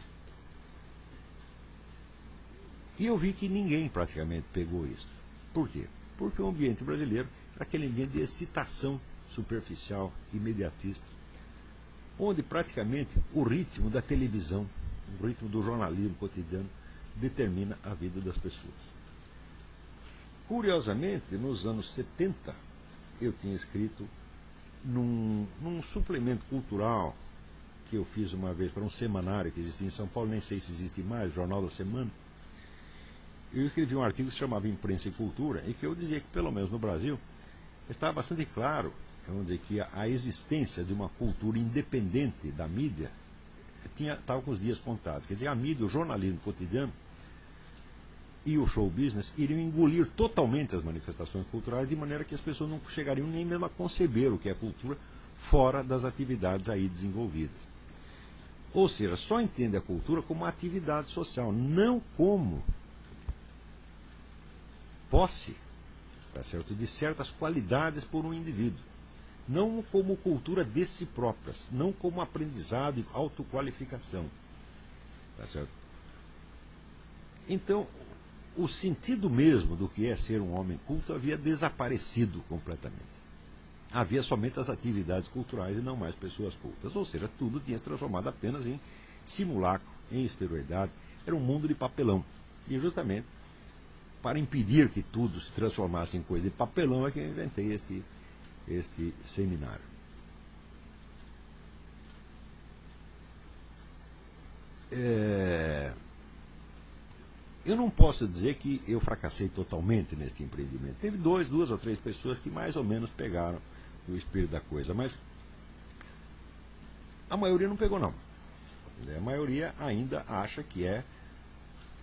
E eu vi que ninguém praticamente pegou isso. Por quê? Porque o ambiente brasileiro era aquele ambiente de excitação superficial, imediatista, onde praticamente o ritmo da televisão, o ritmo do jornalismo cotidiano, determina a vida das pessoas. Curiosamente, nos anos 70, eu tinha escrito num suplemento cultural que eu fiz uma vez para um semanário que existia em São Paulo, nem sei se existe mais, Jornal da Semana. Eu escrevi um artigo que se chamava Imprensa e Cultura, e que eu dizia que, pelo menos no Brasil, estava bastante claro, vamos dizer, que a existência de uma cultura independente da mídia estava com os dias contados. Quer dizer, a mídia, o jornalismo cotidiano e o show business iriam engolir totalmente as manifestações culturais, de maneira que as pessoas não chegariam nem mesmo a conceber o que é cultura fora das atividades aí desenvolvidas. Ou seja, só entende a cultura como uma atividade social, não como posse, tá certo, de certas qualidades por um indivíduo. Não como cultura de si próprias, não como aprendizado e autoqualificação. Tá certo? Então, o sentido mesmo do que é ser um homem culto havia desaparecido completamente. Havia somente as atividades culturais e não mais pessoas cultas. Ou seja, tudo tinha se transformado apenas em simulacro, em esteroidade. Era um mundo de papelão. E justamente para impedir que tudo se transformasse em coisa de papelão é que eu inventei este seminário. Eu não posso dizer que eu fracassei totalmente neste empreendimento. Teve duas ou três pessoas que mais ou menos pegaram o espírito da coisa, mas a maioria não pegou, não. A maioria ainda acha que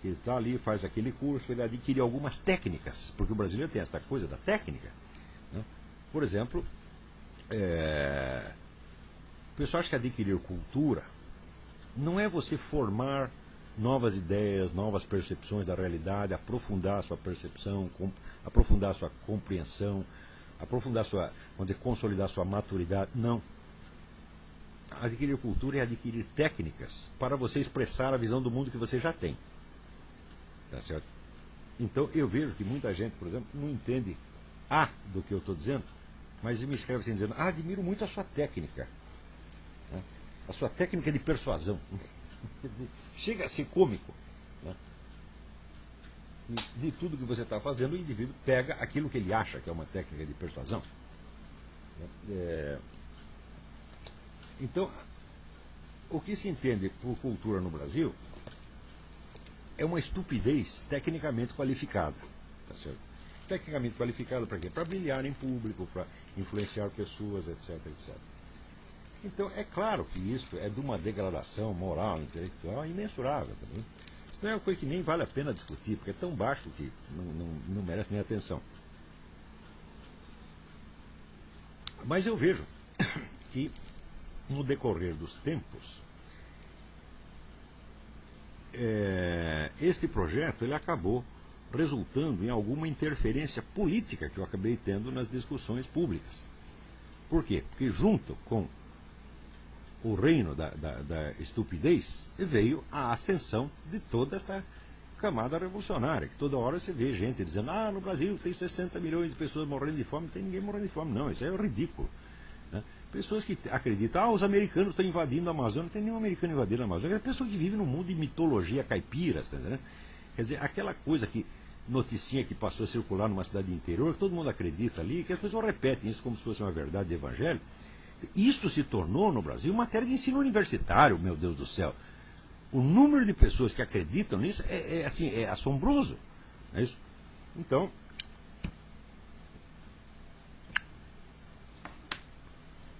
está ali, faz aquele curso, ele adquire algumas técnicas, porque o brasileiro tem essa coisa da técnica, né? Por exemplo, o pessoal acha que adquirir cultura não é você formar novas ideias, novas percepções da realidade, aprofundar a sua percepção, aprofundar a sua compreensão, aprofundar vamos dizer, consolidar a sua maturidade. Não. Adquirir cultura é adquirir técnicas para você expressar a visão do mundo que você já tem. Tá certo? Então eu vejo que muita gente, por exemplo, não entende do que eu estou dizendo, mas me escreve assim dizendo: admiro muito a sua técnica, né? A sua técnica de persuasão. Chega a ser cômico, né? De tudo que você está fazendo, o indivíduo pega aquilo que ele acha que é uma técnica de persuasão. Então, o que se entende por cultura no Brasil é uma estupidez tecnicamente qualificada. Tá certo? Tecnicamente qualificada para quê? Para brilhar em público, para influenciar pessoas, etc, etc. Então, é claro que isso é de uma degradação moral, intelectual imensurável também. Não é uma coisa que nem vale a pena discutir, porque é tão baixo que não merece nem atenção. Mas eu vejo que, no decorrer dos tempos, este projeto ele acabou resultando em alguma interferência política que eu acabei tendo nas discussões públicas. Por quê? Porque junto com o reino da estupidez veio a ascensão de toda esta camada revolucionária, que toda hora você vê gente dizendo: no Brasil tem 60 milhões de pessoas morrendo de fome. Não tem ninguém morrendo de fome, não. Isso é ridículo, né? Pessoas que acreditam: os americanos estão invadindo a Amazônia. Não tem nenhum americano invadindo a Amazônia. É pessoa que vive num mundo de mitologia caipira, tá entendendo? Quer dizer, aquela coisa que noticinha que passou a circular numa cidade de interior, que todo mundo acredita ali, que as pessoas repetem isso como se fosse uma verdade de evangelho. Isso se tornou no Brasil matéria de ensino universitário, meu Deus do céu. O número de pessoas que acreditam nisso é assombroso. Não é isso? Então,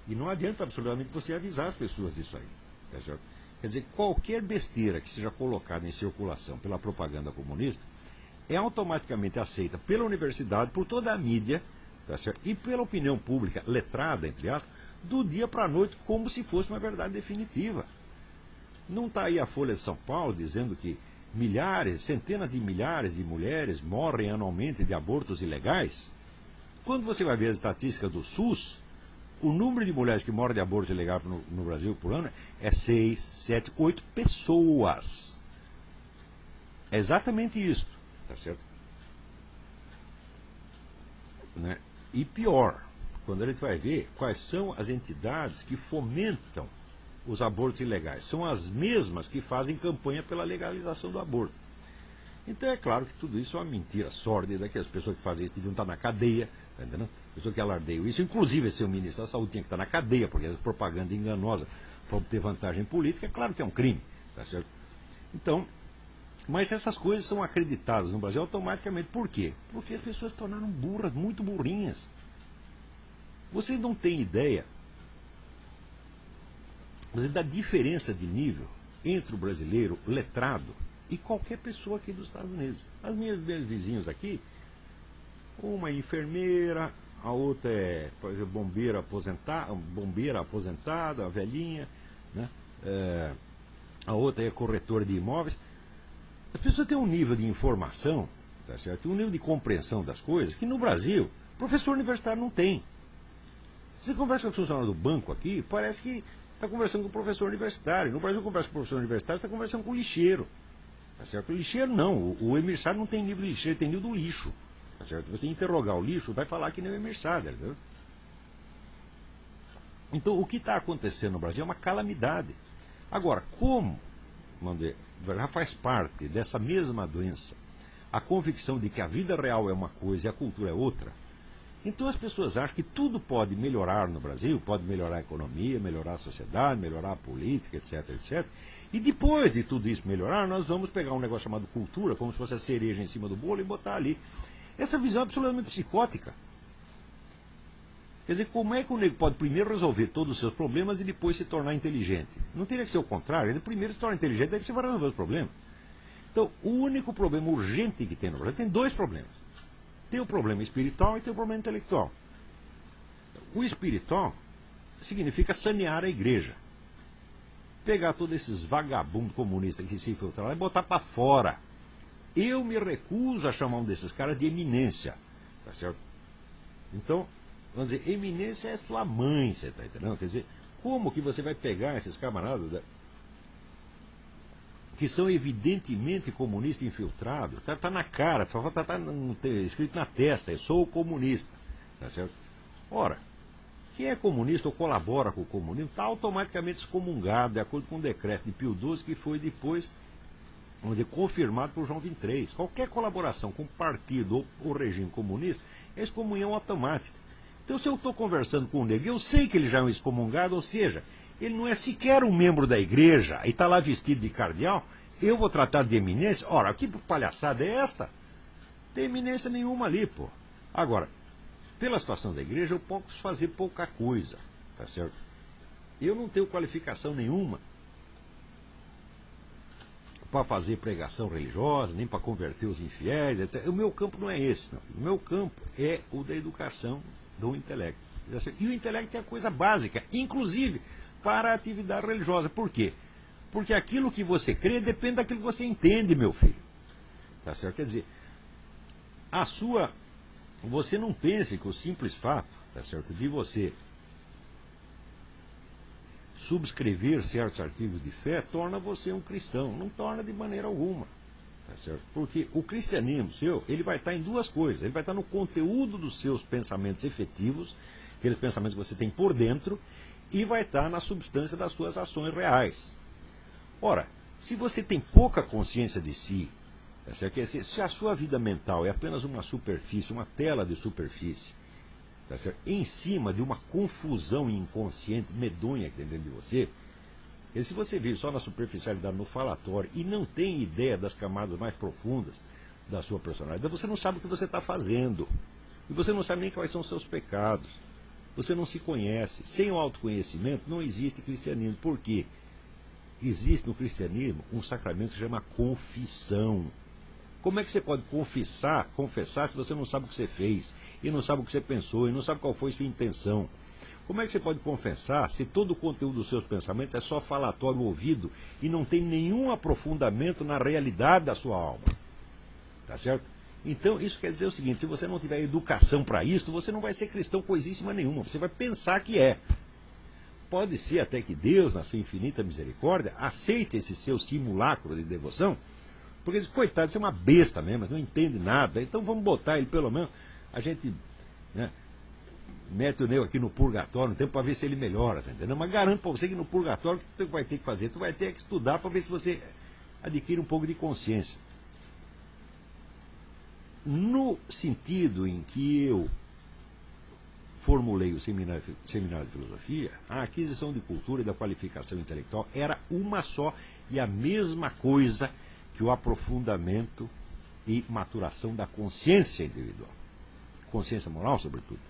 e não adianta absolutamente você avisar as pessoas disso aí. Tá certo? Quer dizer, qualquer besteira que seja colocada em circulação pela propaganda comunista é automaticamente aceita pela universidade, por toda a mídia, tá certo? E pela opinião pública letrada, entre aspas, do dia para a noite, como se fosse uma verdade definitiva. Não está aí a Folha de São Paulo dizendo que centenas de milhares de mulheres morrem anualmente de abortos ilegais? Quando você vai ver as estatísticas do SUS, o número de mulheres que morrem de aborto ilegal no Brasil por ano é 6, 7, 8 pessoas. É exatamente isso. Tá certo? Né? E pior, quando a gente vai ver quais são as entidades que fomentam os abortos ilegais, são as mesmas que fazem campanha pela legalização do aborto. Então é claro que tudo isso é uma mentira sórdida, que as pessoas que fazem isso deviam estar na cadeia, tá entendendo? As pessoas que alardeiam isso, inclusive esse ministro da Saúde tinha que estar na cadeia, porque é propaganda enganosa para obter vantagem política, é claro que é um crime, tá certo? Então, mas essas coisas são acreditadas no Brasil automaticamente. Por quê? Porque as pessoas se tornaram burras, muito burrinhas. Vocês não têm ideia da diferença de nível entre o brasileiro letrado e qualquer pessoa aqui dos Estados Unidos. As meus vizinhos aqui, uma é enfermeira, a outra é bombeira aposentada, velhinha, né? A outra é corretora de imóveis. As pessoas têm um nível de informação, tá certo? Um nível de compreensão das coisas que no Brasil, professor universitário não tem. Você conversa com o funcionário do banco aqui, parece que está conversando com o professor universitário. No Brasil, conversa com o professor universitário, está conversando com o lixeiro. Tá certo? O lixeiro não. O emissário não tem nível de lixeiro, tem nível do lixo. Tá certo? Você interrogar o lixo, vai falar que nem o emissário. Tá, então, o que está acontecendo no Brasil é uma calamidade. Agora, como, vamos dizer, já faz parte dessa mesma doença a convicção de que a vida real é uma coisa e a cultura é outra, Então as pessoas acham que tudo pode melhorar no Brasil, pode melhorar a economia, melhorar a sociedade, melhorar a política, etc, etc. E depois de tudo isso melhorar, nós vamos pegar um negócio chamado cultura, como se fosse a cereja em cima do bolo, e botar ali. Essa visão é absolutamente psicótica. Quer dizer, como é que o nego pode primeiro resolver todos os seus problemas e depois se tornar inteligente? Não teria que ser o contrário. Ele primeiro se torna inteligente, daí você vai resolver os problemas. Então, o único problema urgente que tem no Brasil, tem dois problemas. Tem o problema espiritual e tem o problema intelectual. O espiritual significa sanear a igreja. Pegar todos esses vagabundos comunistas que se infiltraram e botar para fora. Eu me recuso a chamar um desses caras de eminência. Tá certo? Então, vamos dizer, eminência é sua mãe, você está entendendo? Quer dizer, como que você vai pegar esses camaradas que são evidentemente comunistas infiltrados? Está na cara, só está escrito na testa, eu sou comunista. Tá certo? Ora, quem é comunista ou colabora com o comunismo está automaticamente excomungado, de acordo com o decreto de Pio XII, que foi depois, vamos dizer, confirmado por João XXIII. Qualquer colaboração com partido ou regime comunista é excomunhão automática. Então, se eu estou conversando com um nego, eu sei que ele já é um excomungado, ou seja, ele não é sequer um membro da igreja e está lá vestido de cardeal, eu vou tratar de eminência? Ora, que palhaçada é esta? Não tem eminência nenhuma ali, pô. Agora, pela situação da igreja, eu posso fazer pouca coisa, tá certo? Eu não tenho qualificação nenhuma para fazer pregação religiosa, nem para converter os infiéis, etc. O meu campo não é esse, meu filho. O meu campo é o da educação do intelecto. E o intelecto é a coisa básica, inclusive para a atividade religiosa. Por quê? Porque aquilo que você crê depende daquilo que você entende, meu filho. Tá certo? Quer dizer, você não pense que o simples fato, tá certo, de você subscrever certos artigos de fé torna você um cristão. Não torna de maneira alguma. Tá certo? Porque o cristianismo seu, ele vai estar em duas coisas. Ele vai estar no conteúdo dos seus pensamentos efetivos, aqueles pensamentos que você tem por dentro, e vai estar na substância das suas ações reais. Ora, se você tem pouca consciência de si, tá certo? Se a sua vida mental é apenas uma superfície, uma tela de superfície, tá certo? Em cima de uma confusão inconsciente, medonha que tem dentro de você, e se você vive só na superficialidade, no falatório, e não tem ideia das camadas mais profundas da sua personalidade, você não sabe o que você está fazendo. E você não sabe nem quais são os seus pecados. Você não se conhece. Sem o autoconhecimento não existe cristianismo. Por quê? Existe no cristianismo um sacramento que se chama confissão. Como é que você pode confessar se você não sabe o que você fez, e não sabe o que você pensou, e não sabe qual foi a sua intenção? Como é que você pode confessar se todo o conteúdo dos seus pensamentos é só falatório ouvido e não tem nenhum aprofundamento na realidade da sua alma? Tá certo? Então, isso quer dizer o seguinte: se você não tiver educação para isso, você não vai ser cristão coisíssima nenhuma. Você vai pensar que é. Pode ser até que Deus, na sua infinita misericórdia, aceite esse seu simulacro de devoção, porque diz, coitado, você é uma besta mesmo, mas não entende nada. Então vamos botar ele, pelo menos, a gente, né, mete o nego aqui no purgatório um tempo para ver se ele melhora, tá entendendo? Mas garanto para você que no purgatório, o que tu vai ter que fazer? Tu vai ter que estudar para ver se você adquire um pouco de consciência. No sentido em que eu formulei o seminário de filosofia, a aquisição de cultura e da qualificação intelectual era uma só e a mesma coisa que o aprofundamento e maturação da consciência individual. Consciência moral, sobretudo.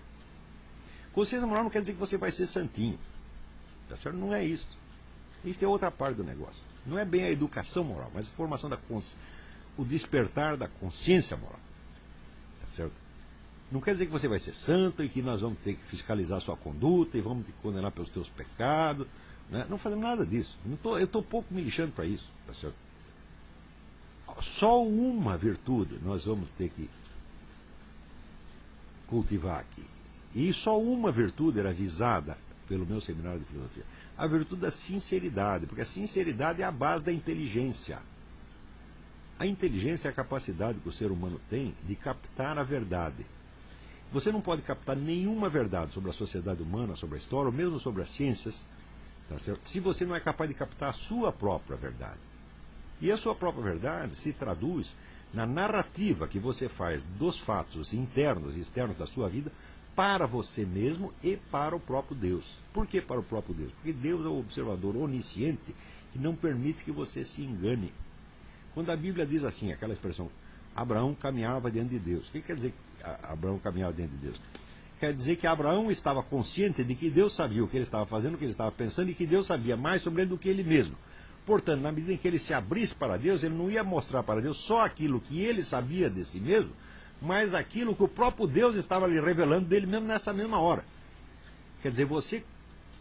Consciência moral não quer dizer que você vai ser santinho. Tá certo? Não é isso. Isso é outra parte do negócio. Não é bem a educação moral, mas a formação o despertar da consciência moral. Tá certo? Não quer dizer que você vai ser santo e que nós vamos ter que fiscalizar a sua conduta e vamos te condenar pelos teus pecados. Né? Não fazemos nada disso. Eu estou pouco me lixando para isso. Tá certo? Só uma virtude nós vamos ter que cultivar aqui. E só uma virtude era visada pelo meu seminário de filosofia. A virtude da sinceridade, porque a sinceridade é a base da inteligência. A inteligência é a capacidade que o ser humano tem de captar a verdade. Você não pode captar nenhuma verdade sobre a sociedade humana, sobre a história, ou mesmo sobre as ciências, tá certo? Se você não é capaz de captar a sua própria verdade. E a sua própria verdade se traduz na narrativa que você faz dos fatos internos e externos da sua vida para você mesmo e para o próprio Deus. Por que para o próprio Deus? Porque Deus é o observador onisciente que não permite que você se engane. Quando a Bíblia diz assim, aquela expressão, Abraão caminhava diante de Deus. O que quer dizer que Abraão caminhava diante de Deus? Quer dizer que Abraão estava consciente de que Deus sabia o que ele estava fazendo, o que ele estava pensando, e que Deus sabia mais sobre ele do que ele mesmo. Portanto, na medida em que ele se abrisse para Deus, ele não ia mostrar para Deus só aquilo que ele sabia de si mesmo, mas aquilo que o próprio Deus estava lhe revelando dele mesmo nessa mesma hora. Quer dizer,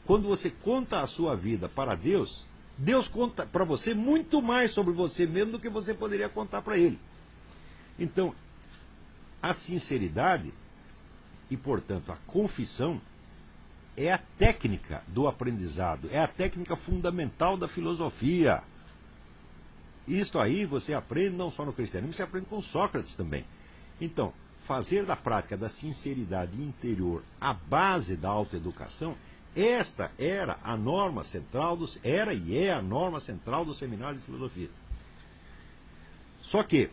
quando você conta a sua vida para Deus, Deus conta para você muito mais sobre você mesmo do que você poderia contar para ele. Então, a sinceridade e, portanto, a confissão é a técnica do aprendizado, é a técnica fundamental da filosofia. Isto aí você aprende não só no cristianismo, você aprende com Sócrates também. Então, fazer da prática da sinceridade interior a base da autoeducação, esta era a norma central era e é a norma central do seminário de filosofia. Só que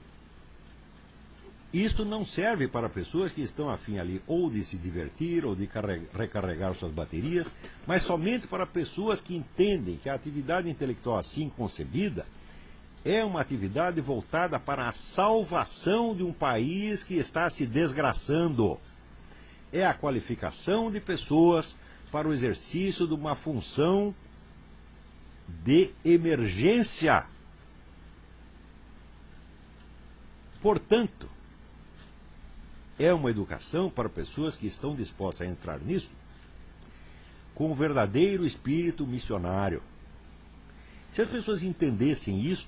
isto não serve para pessoas que estão a fim ali ou de se divertir ou de recarregar suas baterias, mas somente para pessoas que entendem que a atividade intelectual assim concebida é uma atividade voltada para a salvação de um país que está se desgraçando. É a qualificação de pessoas para o exercício de uma função de emergência. Portanto, é uma educação para pessoas que estão dispostas a entrar nisso com o verdadeiro espírito missionário. Se as pessoas entendessem isso,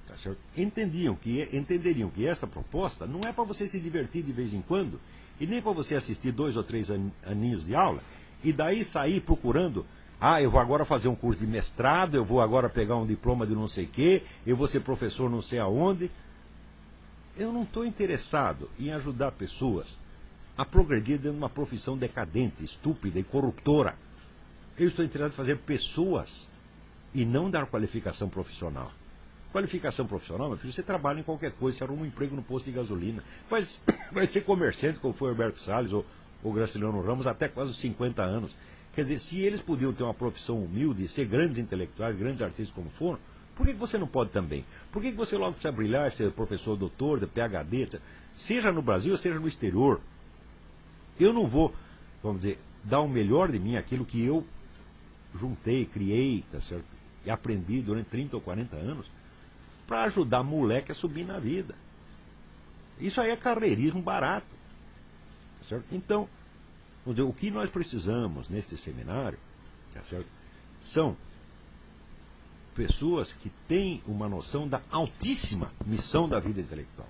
tá certo? Entenderiam que esta proposta não é para você se divertir de vez em quando, e nem para você assistir 2 ou 3 aninhos de aula, e daí sair procurando, eu vou agora fazer um curso de mestrado, eu vou agora pegar um diploma de não sei o quê, eu vou ser professor não sei aonde. Eu não estou interessado em ajudar pessoas a progredir dentro de uma profissão decadente, estúpida e corruptora. Eu estou interessado em fazer pessoas e não dar qualificação profissional. Qualificação profissional, meu filho, você trabalha em qualquer coisa, você arruma um emprego no posto de gasolina, vai ser comerciante, como foi o Alberto Salles ou o Graciliano Ramos, até quase os 50 anos. Quer dizer, se eles podiam ter uma profissão humilde, ser grandes intelectuais, grandes artistas como foram, por que você não pode também? Por que você logo precisa brilhar, ser professor, doutor, PhD, etc., seja no Brasil ou seja no exterior? Eu não vou, vamos dizer, dar o melhor de mim, aquilo que eu juntei, criei, tá certo? E aprendi durante 30 ou 40 anos, para ajudar moleque a subir na vida. Isso aí é carreirismo barato. Tá certo? Então, vamos dizer, o que nós precisamos neste seminário, tá certo? São pessoas que têm uma noção da altíssima missão da vida intelectual.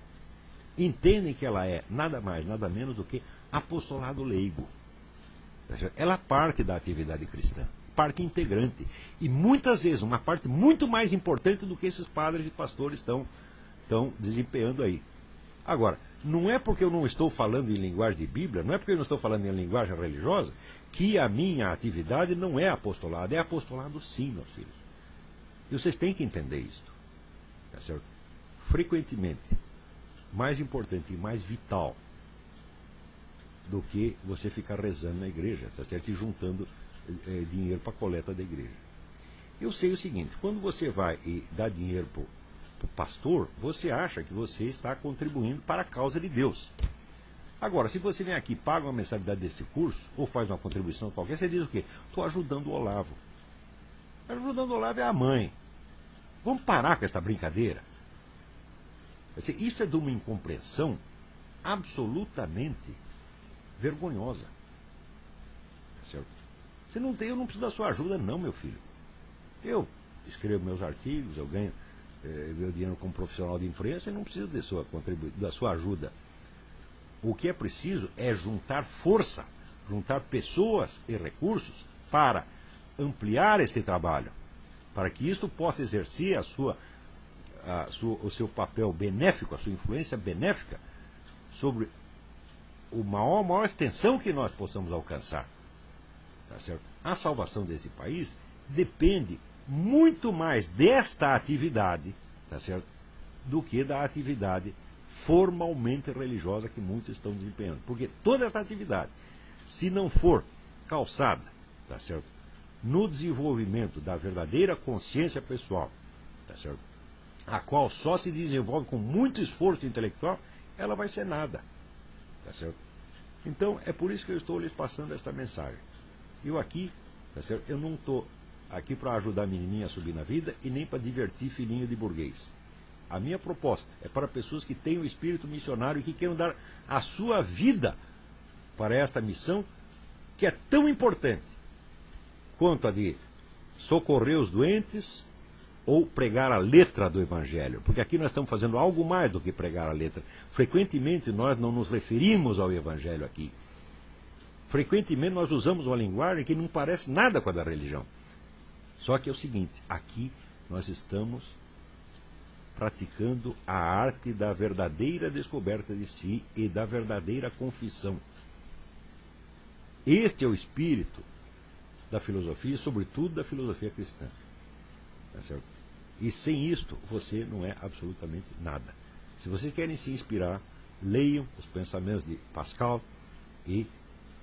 Entendem que ela é nada mais, nada menos do que apostolado leigo. Ela parte da atividade cristã, parte integrante. E muitas vezes uma parte muito mais importante do que esses padres e pastores estão desempenhando aí. Agora, não é porque eu não estou falando em linguagem de Bíblia, não é porque eu não estou falando em linguagem religiosa, que a minha atividade não é apostolado. É apostolado sim, meus filhos. E vocês têm que entender isso. Tá certo? Frequentemente, mais importante e mais vital do que você ficar rezando na igreja, tá certo? E juntando dinheiro para a coleta da igreja. Eu sei o seguinte, quando você vai e dá dinheiro para o pastor, você acha que você está contribuindo para a causa de Deus. Agora, se você vem aqui, paga uma mensalidade deste curso, ou faz uma contribuição qualquer, você diz o quê? Estou ajudando o Olavo. Ajudando o Olavo é a mãe. Vamos parar com esta brincadeira. Isso é de uma incompreensão absolutamente vergonhosa. Tá certo? Eu não preciso da sua ajuda, não, meu filho. Eu escrevo meus artigos, eu ganho meu dinheiro como profissional de imprensa e não preciso da sua ajuda. O que é preciso é juntar força, juntar pessoas e recursos para ampliar este trabalho, para que isso possa exercer o seu papel benéfico, a sua influência benéfica sobre a maior extensão que nós possamos alcançar. Tá certo? A salvação deste país depende muito mais desta atividade, tá certo, do que da atividade formalmente religiosa que muitos estão desempenhando. Porque toda esta atividade, se não for calçada, tá certo, no desenvolvimento da verdadeira consciência pessoal, tá certo, a qual só se desenvolve com muito esforço intelectual, ela vai ser nada, tá certo? Então, é por isso que eu estou lhes passando esta mensagem. Eu aqui, tá certo, eu não estou aqui para ajudar a menininha a subir na vida e nem para divertir filhinho de burguês. A minha proposta é para pessoas que têm o espírito missionário e que queiram dar a sua vida para esta missão, que é tão importante quanto a de socorrer os doentes ou pregar a letra do Evangelho. Porque aqui nós estamos fazendo algo mais do que pregar a letra. Frequentemente nós não nos referimos ao Evangelho aqui. Frequentemente nós usamos uma linguagem que não parece nada com a da religião. Só que é o seguinte, aqui nós estamos praticando a arte da verdadeira descoberta de si e da verdadeira confissão. Este é o espírito da filosofia, sobretudo da filosofia cristã. Tá certo? E sem isto, você não é absolutamente nada. Se vocês querem se inspirar, leiam os pensamentos de Pascal e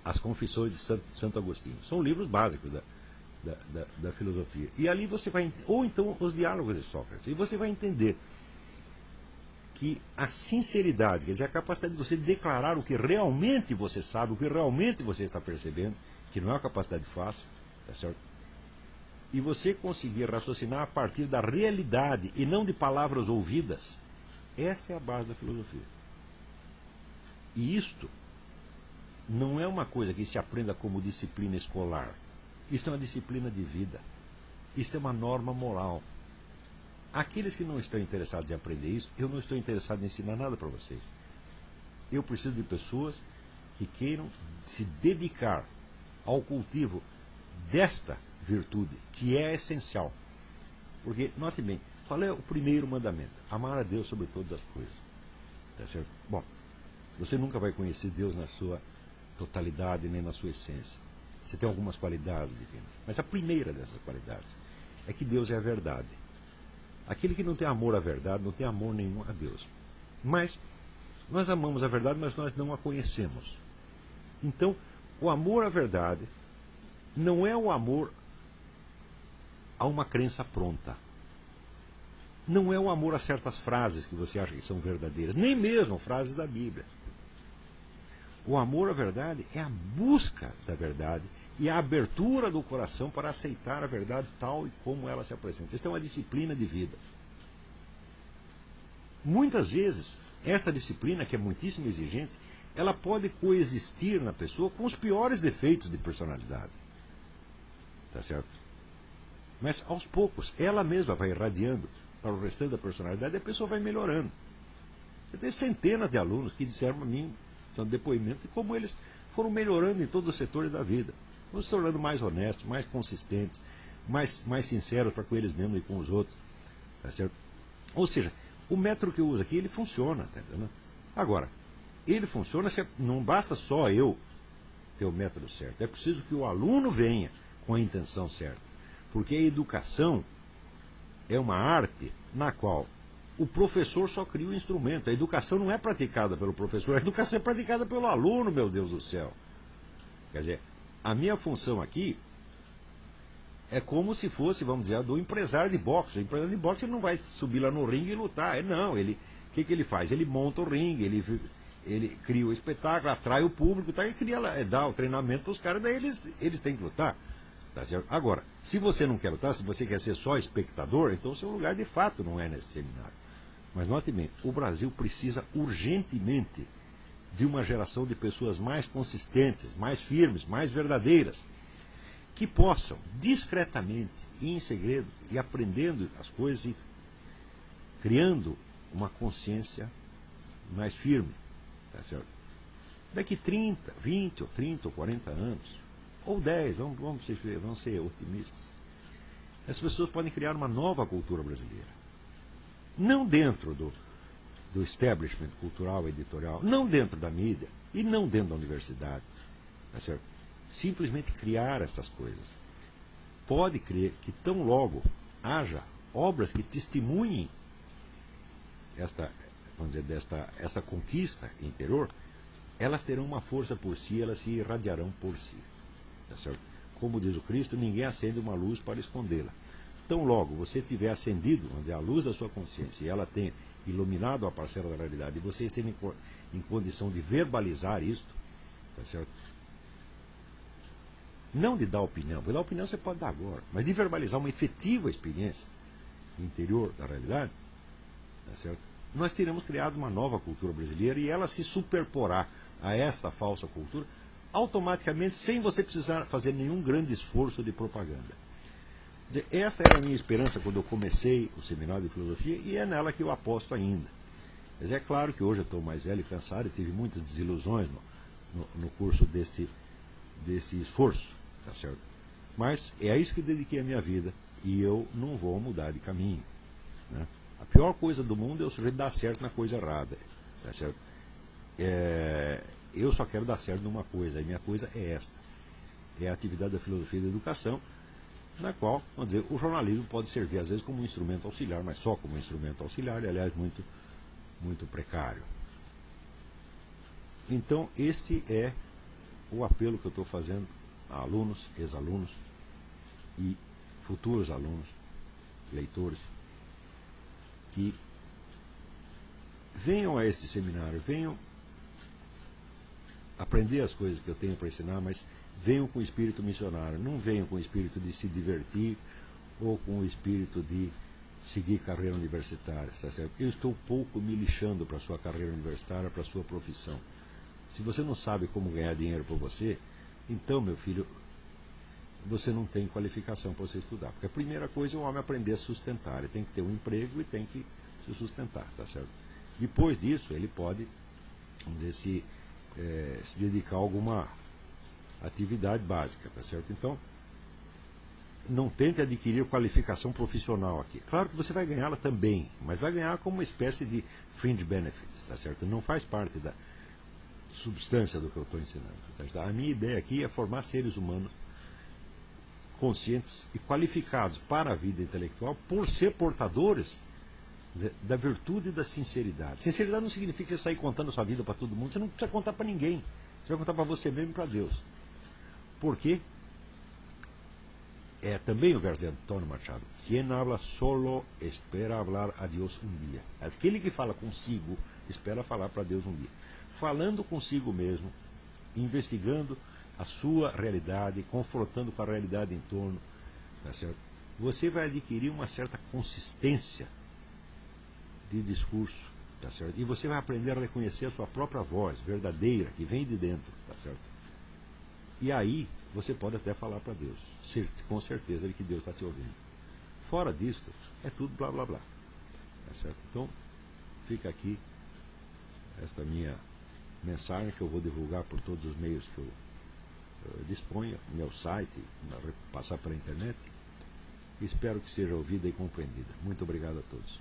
as Confissões de Santo Agostinho. São livros básicos da filosofia. E ali você vai... Ou então os diálogos de Sócrates. E você vai entender que a sinceridade, quer dizer, a capacidade de você declarar o que realmente você sabe, o que realmente você está percebendo, que não é uma capacidade fácil, tá certo? E você conseguir raciocinar a partir da realidade e não de palavras ouvidas, essa é a base da filosofia. E isto não é uma coisa que se aprenda como disciplina escolar. Isto é uma disciplina de vida. Isto é uma norma moral. Aqueles que não estão interessados em aprender isso, eu não estou interessado em ensinar nada para vocês. Eu preciso de pessoas que queiram se dedicar ao cultivo desta virtude, que é essencial. Porque, note bem, qual é o primeiro mandamento? Amar a Deus sobre todas as coisas. Tá certo? Bom, você nunca vai conhecer Deus na sua totalidade, nem na sua essência. Você tem algumas qualidades divinas. Mas a primeira dessas qualidades é que Deus é a verdade. Aquele que não tem amor à verdade, não tem amor nenhum a Deus. Mas nós amamos a verdade, mas nós não a conhecemos. Então, o amor à verdade não é o amor a uma crença pronta. Não é o amor a certas frases que você acha que são verdadeiras, nem mesmo frases da Bíblia. O amor à verdade é a busca da verdade e a abertura do coração para aceitar a verdade tal e como ela se apresenta. Isso é uma disciplina de vida. Muitas vezes, esta disciplina, que é muitíssimo exigente, ela pode coexistir na pessoa com os piores defeitos de personalidade. Tá certo? Mas, aos poucos, ela mesma vai irradiando para o restante da personalidade e a pessoa vai melhorando. Eu tenho centenas de alunos que disseram a mim, são depoimentos, de como eles foram melhorando em todos os setores da vida. Vão se tornando mais honestos, mais consistentes, mais sinceros para com eles mesmos e com os outros. Tá certo? Ou seja, o método que eu uso aqui, ele funciona. Tá entendendo? Agora, ele funciona, não basta só eu ter o método certo. É preciso que o aluno venha com a intenção certa. Porque a educação é uma arte na qual o professor só cria o instrumento. A educação não é praticada pelo professor, a educação é praticada pelo aluno, meu Deus do céu. Quer dizer, a minha função aqui é como se fosse, vamos dizer, a do empresário de boxe. O empresário de boxe ele não vai subir lá no ringue e lutar. Não, o que ele faz? Ele monta o ringue, ele cria o espetáculo, atrai o público, tá, e dá o treinamento para os caras, daí eles têm que lutar. Tá certo? Agora, se você não quer lutar, se você quer ser só espectador, então o seu lugar de fato não é nesse seminário. Mas note bem, o Brasil precisa urgentemente de uma geração de pessoas mais consistentes, mais firmes, mais verdadeiras, que possam, discretamente e em segredo, ir aprendendo as coisas e criando uma consciência mais firme. Tá certo? Daqui 30, 20 ou 30 ou 40 anos, ou 10, vamos ser otimistas, as pessoas podem criar uma nova cultura brasileira. Não dentro do establishment cultural, editorial, não dentro da mídia e não dentro da universidade. Tá certo? Simplesmente criar essas coisas. Pode crer que tão logo haja obras que testemunhem esta conquista interior, elas terão uma força por si, elas se irradiarão por si. Tá certo? Como diz o Cristo, ninguém acende uma luz para escondê-la. Tão logo você tiver acendido, vamos dizer, a luz da sua consciência, e ela tenha iluminado a parcela da realidade, e você esteja em condição de verbalizar isto, tá certo? Não de dar opinião, porque dar opinião você pode dar agora, mas de verbalizar uma efetiva experiência interior da realidade, tá certo? Nós teremos criado uma nova cultura brasileira e ela se superporá a esta falsa cultura automaticamente, sem você precisar fazer nenhum grande esforço de propaganda. Esta era a minha esperança quando eu comecei o seminário de filosofia e é nela que eu aposto ainda. Mas é claro que hoje eu estou mais velho e cansado e tive muitas desilusões no curso deste esforço, tá certo? Mas é a isso que eu dediquei a minha vida e eu não vou mudar de caminho, né? A pior coisa do mundo é o sujeito dar certo na coisa errada, tá certo? Eu só quero dar certo numa coisa, e minha coisa é esta. É a atividade da filosofia e da educação, na qual, vamos dizer, o jornalismo pode servir às vezes como um instrumento auxiliar, mas só como um instrumento auxiliar, e aliás muito, muito precário. Então este é o apelo que eu estou fazendo a alunos, ex-alunos e futuros alunos, leitores, que venham a este seminário, venham aprender as coisas que eu tenho para ensinar, mas venham com o espírito missionário, não venham com o espírito de se divertir ou com o espírito de seguir carreira universitária. Tá certo? Eu estou pouco me lixando para a sua carreira universitária, para a sua profissão. Se você não sabe como ganhar dinheiro por você, então, meu filho, você não tem qualificação para você estudar. Porque a primeira coisa é o homem aprender a sustentar. Ele tem que ter um emprego e tem que se sustentar. Tá certo? Depois disso, ele pode, vamos dizer, se dedicar a alguma atividade básica, tá certo? Então, não tente adquirir qualificação profissional aqui. Claro que você vai ganhá-la também, mas vai ganhar como uma espécie de fringe benefits, tá certo? Não faz parte da substância do que eu estou ensinando. Tá certo? A minha ideia aqui é formar seres humanos conscientes e qualificados para a vida intelectual por ser portadores da virtude e da sinceridade. Sinceridade não significa você sair contando a sua vida para todo mundo. Você não precisa contar para ninguém. Você vai contar para você mesmo e para Deus. Porque é também o verso de Antônio Machado: quem habla solo espera hablar a Deus um dia. Aquele que fala consigo espera falar para Deus um dia. Falando consigo mesmo, investigando a sua realidade, confrontando com a realidade em torno, tá certo? Você vai adquirir uma certa consistência de discurso, tá certo? E você vai aprender a reconhecer a sua própria voz verdadeira, que vem de dentro, tá certo? E aí você pode até falar para Deus, com certeza de que Deus está te ouvindo. Fora disso, é tudo blá blá blá, tá certo? Então, fica aqui esta minha mensagem que eu vou divulgar por todos os meios que eu disponho, meu site, passar pela internet. Espero que seja ouvida e compreendida. Muito obrigado a todos.